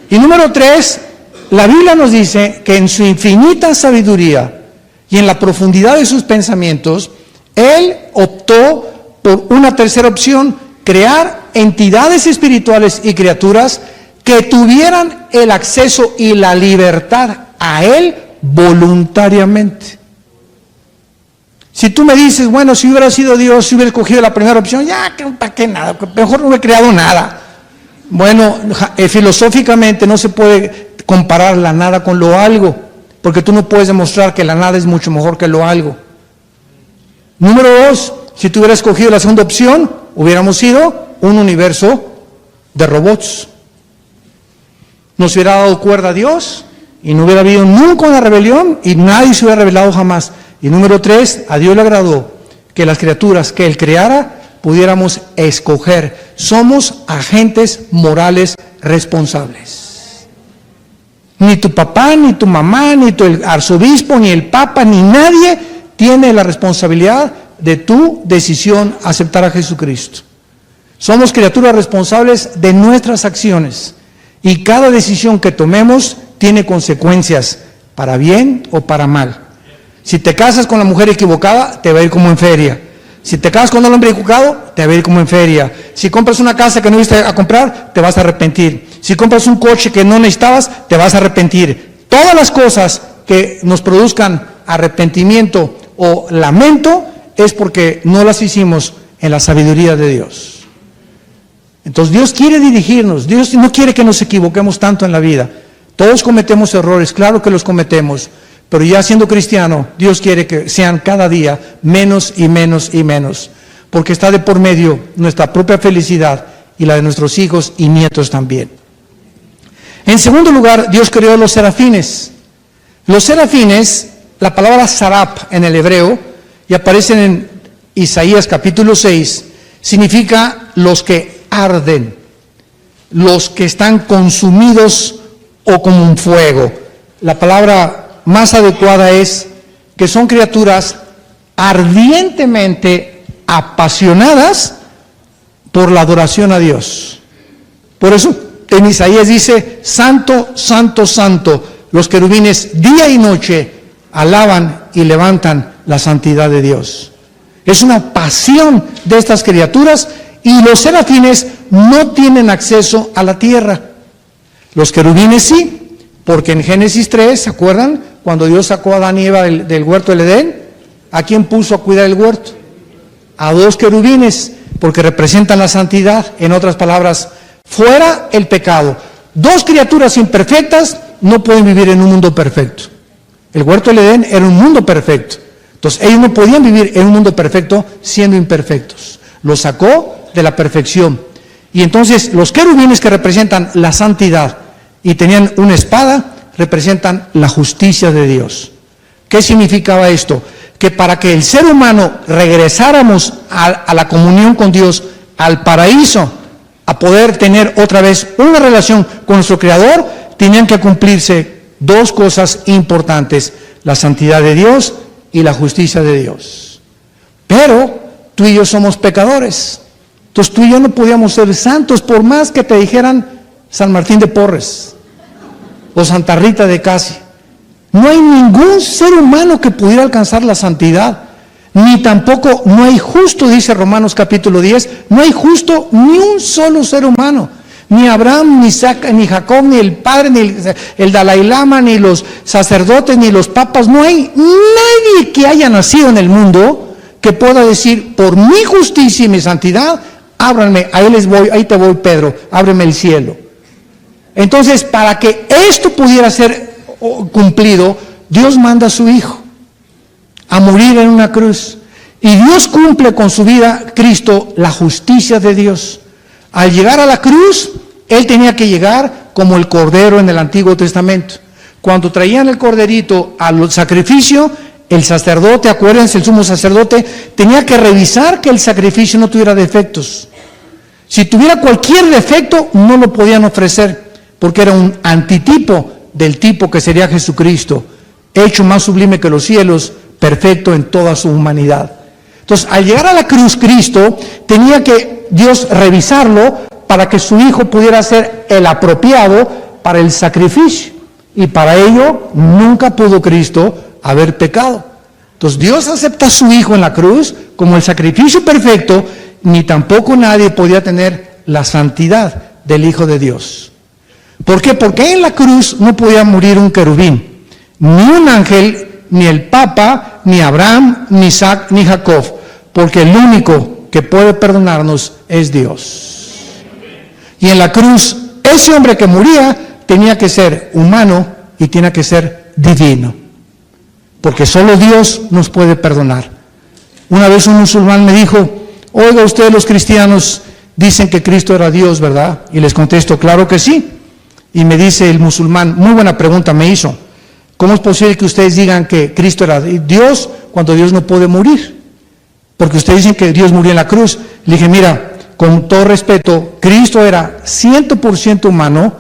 S3: Y número 3, la Biblia nos dice que en su infinita sabiduría y en la profundidad de sus pensamientos, Él optó por una tercera opción: crear entidades espirituales y criaturas que tuvieran el acceso y la libertad a Él voluntariamente. Si tú me dices, bueno, si hubiera sido Dios, si hubiera escogido la primera opción, ya, ¿para qué nada? Mejor no hubiera creado nada. Bueno, filosóficamente no se puede comparar la nada con lo algo, porque tú no puedes demostrar que la nada es mucho mejor que lo algo. Número 2, si tú hubieras escogido la segunda opción, hubiéramos sido un universo de robots. Nos hubiera dado cuerda a Dios y no hubiera habido nunca una rebelión y nadie se hubiera rebelado jamás. Y número 3, a Dios le agradó que las criaturas que Él creara pudiéramos escoger. Somos agentes morales responsables. Ni tu papá, ni tu mamá, ni el arzobispo, ni el papa, ni nadie tiene la responsabilidad de tu decisión aceptar a Jesucristo. Somos criaturas responsables de nuestras acciones y cada decisión que tomemos tiene consecuencias, para bien o para mal. Si te casas con la mujer equivocada, te va a ir como en feria. Si te casas con el hombre equivocado, te va a ir como en feria. Si compras una casa que no viste a comprar, te vas a arrepentir. Si compras un coche que no necesitabas, te vas a arrepentir. Todas las cosas que nos produzcan arrepentimiento o lamento es porque no las hicimos en la sabiduría de Dios. Entonces Dios quiere dirigirnos, Dios no quiere que nos equivoquemos tanto en la vida. Todos cometemos errores, claro que los cometemos, pero ya siendo cristiano, Dios quiere que sean cada día menos y menos y menos, porque está de por medio nuestra propia felicidad y la de nuestros hijos y nietos también. En segundo lugar, Dios creó los serafines. Los serafines, la palabra sarap en el hebreo, y aparecen en Isaías capítulo 6, significa los que arden, los que están consumidos o como un fuego. La palabra más adecuada es que son criaturas ardientemente apasionadas por la adoración a Dios. Por eso en Isaías dice, santo, santo, santo, los querubines día y noche alaban y levantan la santidad de Dios. Es una pasión de estas criaturas, y los serafines no tienen acceso a la tierra. Los querubines sí, porque en Génesis 3, ¿se acuerdan? Cuando Dios sacó a Adán y Eva del huerto del Edén, ¿a quién puso a cuidar el huerto? A 2 querubines, porque representan la santidad. En otras palabras, fuera el pecado. 2 criaturas imperfectas no pueden vivir en un mundo perfecto. El huerto del Edén era un mundo perfecto. Entonces ellos no podían vivir en un mundo perfecto siendo imperfectos. Los sacó de la perfección. Y entonces los querubines, que representan la santidad y tenían una espada, representan la justicia de Dios. ¿Qué significaba esto? Que para que el ser humano regresáramos a la comunión con Dios, al paraíso, a poder tener otra vez una relación con nuestro Creador, tenían que cumplirse 2 cosas importantes: la santidad de Dios y la justicia de Dios. Pero tú y yo somos pecadores. Entonces tú y yo no podíamos ser santos, por más que te dijeran San Martín de Porres o Santa Rita de Casi. No hay ningún ser humano que pudiera alcanzar la santidad, ni tampoco no hay justo, dice Romanos capítulo 10, no hay justo ni un solo ser humano. Ni Abraham, ni Isaac, ni Jacob, ni el Padre, ni el Dalai Lama, ni los sacerdotes, ni los papas. No hay nadie que haya nacido en el mundo que pueda decir, por mi justicia y mi santidad, ábranme, ahí te voy, Pedro, ábreme el cielo. Entonces, para que esto pudiera ser cumplido, Dios manda a su Hijo a morir en una cruz. Y Dios cumple con su vida, Cristo, la justicia de Dios. Al llegar a la cruz, Él tenía que llegar como el Cordero en el Antiguo Testamento. Cuando traían el corderito al sacrificio, el sacerdote, acuérdense, el sumo sacerdote, tenía que revisar que el sacrificio no tuviera defectos. Si tuviera cualquier defecto, no lo podían ofrecer, porque era un antitipo del tipo que sería Jesucristo, hecho más sublime que los cielos, perfecto en toda su humanidad. Entonces, al llegar a la cruz, Cristo tenía que Dios revisarlo para que su Hijo pudiera ser el apropiado para el sacrificio. Y para ello, nunca pudo Cristo haber pecado. Entonces, Dios acepta a su Hijo en la cruz como el sacrificio perfecto, ni tampoco nadie podía tener la santidad del Hijo de Dios. ¿Por qué? Porque en la cruz no podía morir un querubín, ni un ángel, ni el Papa, ni Abraham, ni Isaac, ni Jacob, porque el único que puede perdonarnos es Dios. Y en la cruz, ese hombre que moría tenía que ser humano y tenía que ser divino, porque solo Dios nos puede perdonar. Una vez un musulmán me dijo, oiga, ustedes los cristianos dicen que Cristo era Dios, ¿verdad? Y les contesto, claro que sí. Y me dice el musulmán, muy buena pregunta me hizo, ¿cómo es posible que ustedes digan que Cristo era Dios cuando Dios no puede morir? Porque ustedes dicen que Dios murió en la cruz. Le dije, mira, con todo respeto, Cristo era 100% humano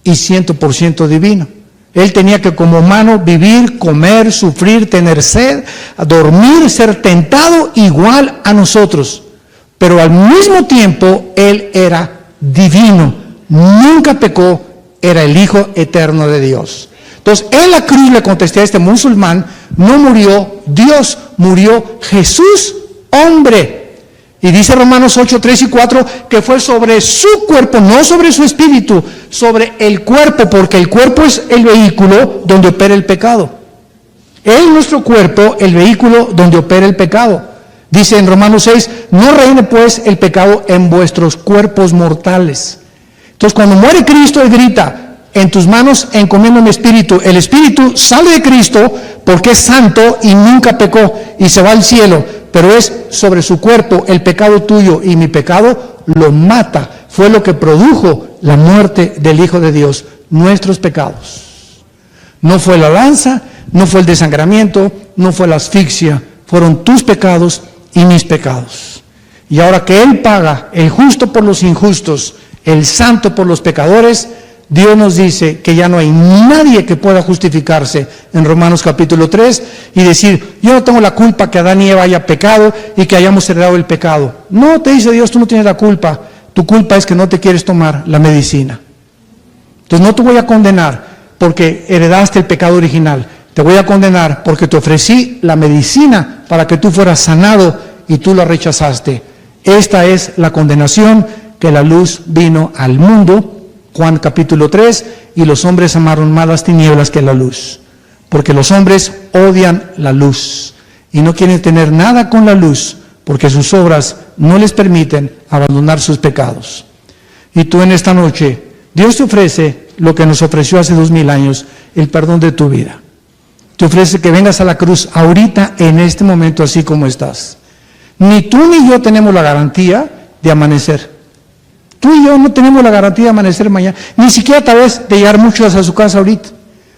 S3: y 100% divino. Él tenía que como humano vivir, comer, sufrir, tener sed, dormir, ser tentado igual a nosotros. Pero al mismo tiempo, Él era divino, nunca pecó, era el Hijo eterno de Dios. Entonces, en la cruz le contesté a este musulmán, no murió Dios, murió Jesús, hombre. Y dice Romanos 8, 3 y 4, que fue sobre su cuerpo, no sobre su espíritu, sobre el cuerpo, porque el cuerpo es el vehículo donde opera el pecado. Es nuestro cuerpo el vehículo donde opera el pecado. Dice en Romanos 6, no reine pues el pecado en vuestros cuerpos mortales. Entonces, cuando muere Cristo, Él grita, en tus manos encomiendo mi espíritu. El espíritu sale de Cristo porque es santo y nunca pecó y se va al cielo, pero es sobre su cuerpo el pecado tuyo y mi pecado lo mata. Fue lo que produjo la muerte del Hijo de Dios, nuestros pecados. No fue la lanza, no fue el desangramiento, no fue la asfixia, fueron tus pecados y mis pecados. Y ahora que Él paga, el justo por los injustos, el santo por los pecadores, Dios nos dice que ya no hay nadie que pueda justificarse en Romanos capítulo 3 y decir, yo no tengo la culpa que Adán y Eva haya pecado y que hayamos heredado el pecado. No, te dice Dios, tú no tienes la culpa. Tu culpa es que no te quieres tomar la medicina. Entonces no te voy a condenar porque heredaste el pecado original. Te voy a condenar porque te ofrecí la medicina para que tú fueras sanado y tú la rechazaste. Esta es la condenación, que la luz vino al mundo, Juan capítulo 3, y los hombres amaron más las tinieblas que la luz, porque los hombres odian la luz y no quieren tener nada con la luz, porque sus obras no les permiten abandonar sus pecados. Y tú en esta noche, Dios te ofrece lo que nos ofreció hace 2000 años, el perdón de tu vida. Te ofrece que vengas a la cruz ahorita, en este momento, así como estás. Ni tú ni yo tenemos la garantía de amanecer. Tú y yo no tenemos la garantía de amanecer mañana, ni siquiera tal vez de llegar muchos a su casa ahorita.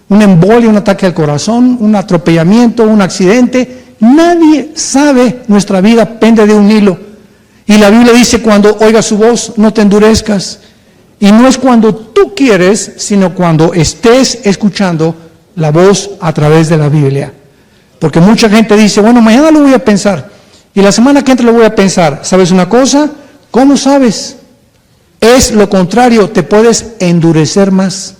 S3: Un embolia, un ataque al corazón, un atropellamiento, un accidente. Nadie sabe, nuestra vida pende de un hilo. Y la Biblia dice, cuando oigas su voz, no te endurezcas. Y no es cuando tú quieres, sino cuando estés escuchando la voz a través de la Biblia. Porque mucha gente dice, bueno, mañana lo voy a pensar. Y la semana que entra lo voy a pensar. ¿Sabes una cosa? ¿Cómo sabes? Es lo contrario, te puedes endurecer más.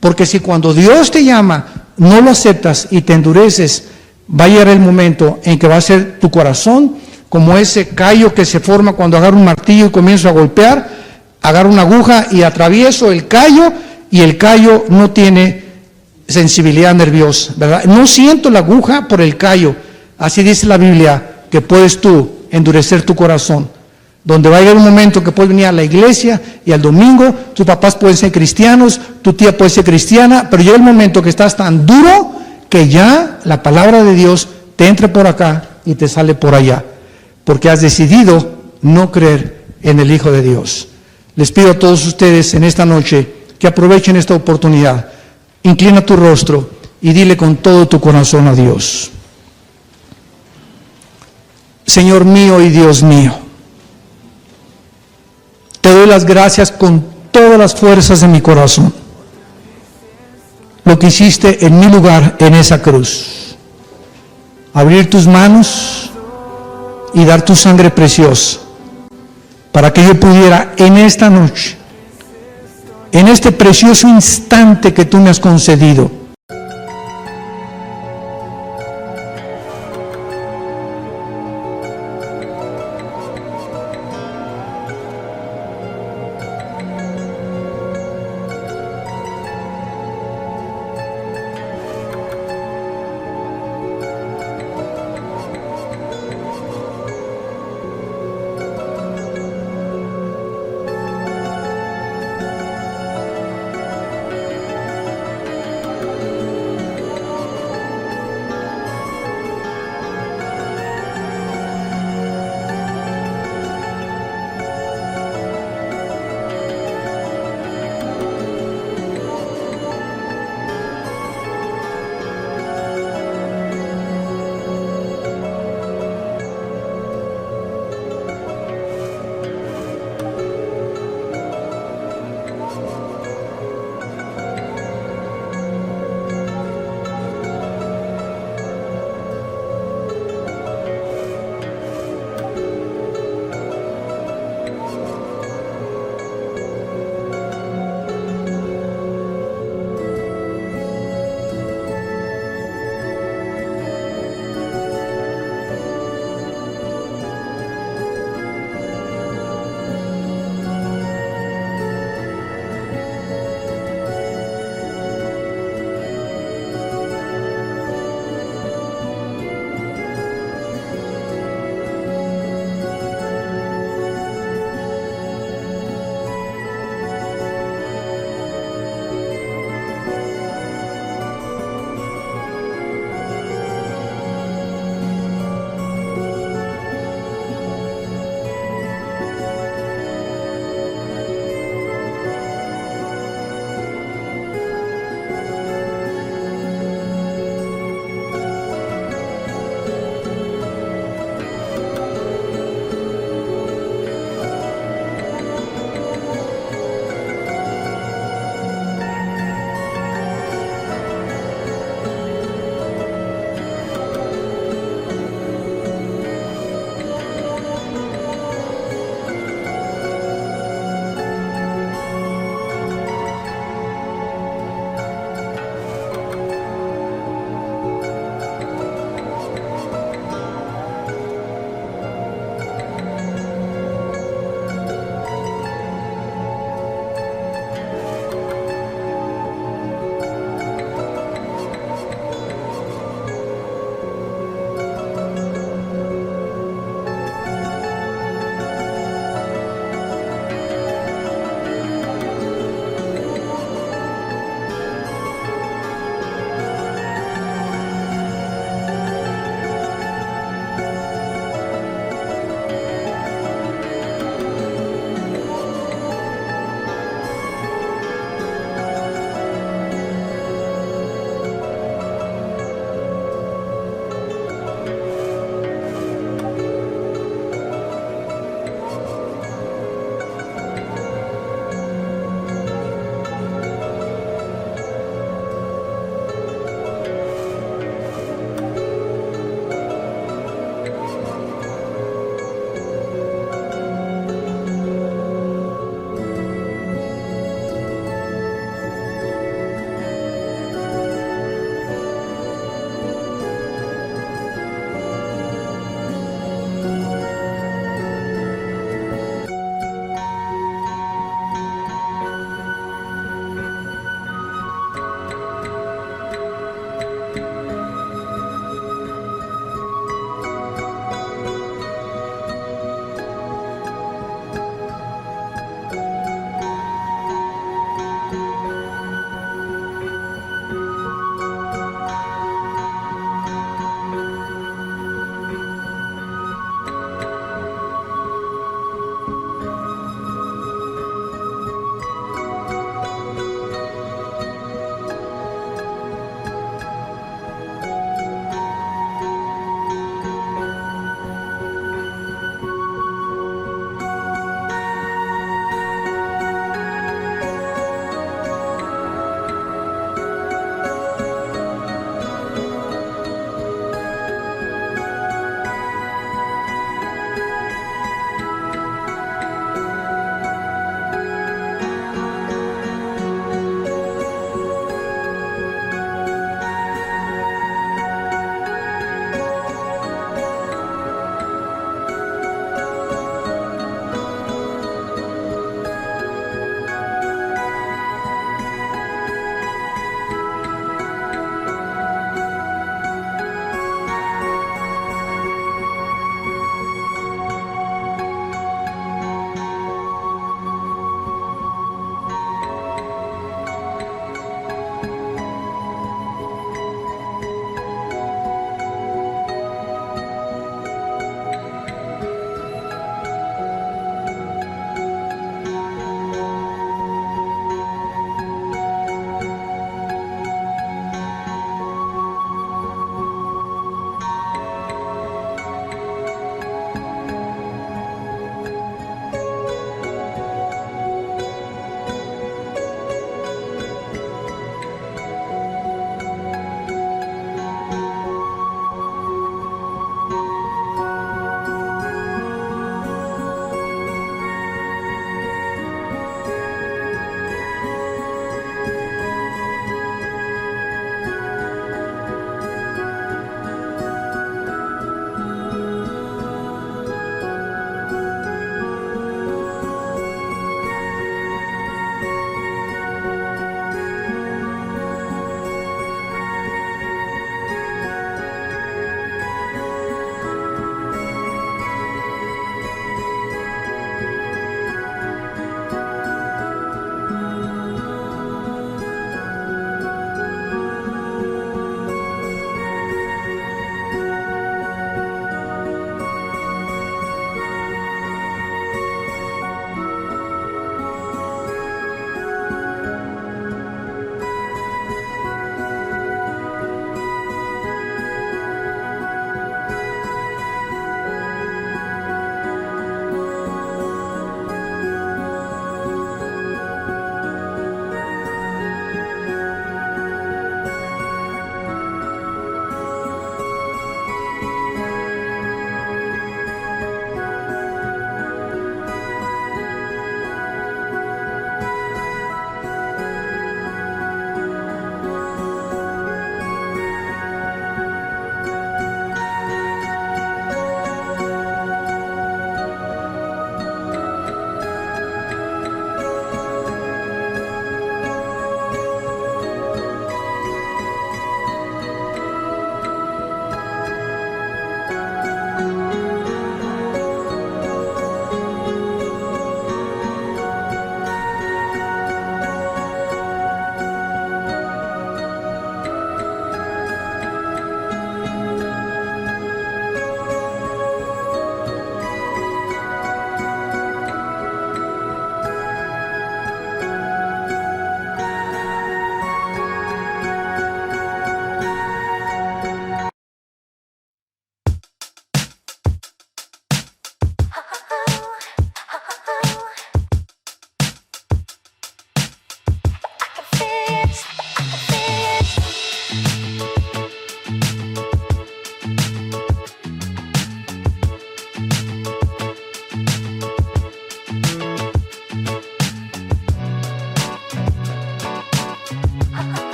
S3: Porque si cuando Dios te llama, no lo aceptas y te endureces, va a llegar el momento en que va a ser tu corazón como ese callo que se forma cuando agarro un martillo y comienzo a golpear, agarro una aguja y atravieso el callo, y el callo no tiene sensibilidad nerviosa, ¿verdad? No siento la aguja por el callo. Así dice la Biblia, que puedes tú endurecer tu corazón, donde va a llegar un momento que puedes venir a la iglesia y al domingo, tus papás pueden ser cristianos, tu tía puede ser cristiana, pero llega el momento que estás tan duro que ya la palabra de Dios te entra por acá y te sale por allá, porque has decidido no creer en el Hijo de Dios. Les pido a todos ustedes en esta noche que aprovechen esta oportunidad. Inclina tu rostro y dile con todo tu corazón a Dios: Señor mío y Dios mío, te doy las gracias con todas las fuerzas de mi corazón. Lo que hiciste en mi lugar en esa cruz. Abrir tus manos y dar tu sangre preciosa para que yo pudiera en esta noche, en este precioso instante que tú me has concedido,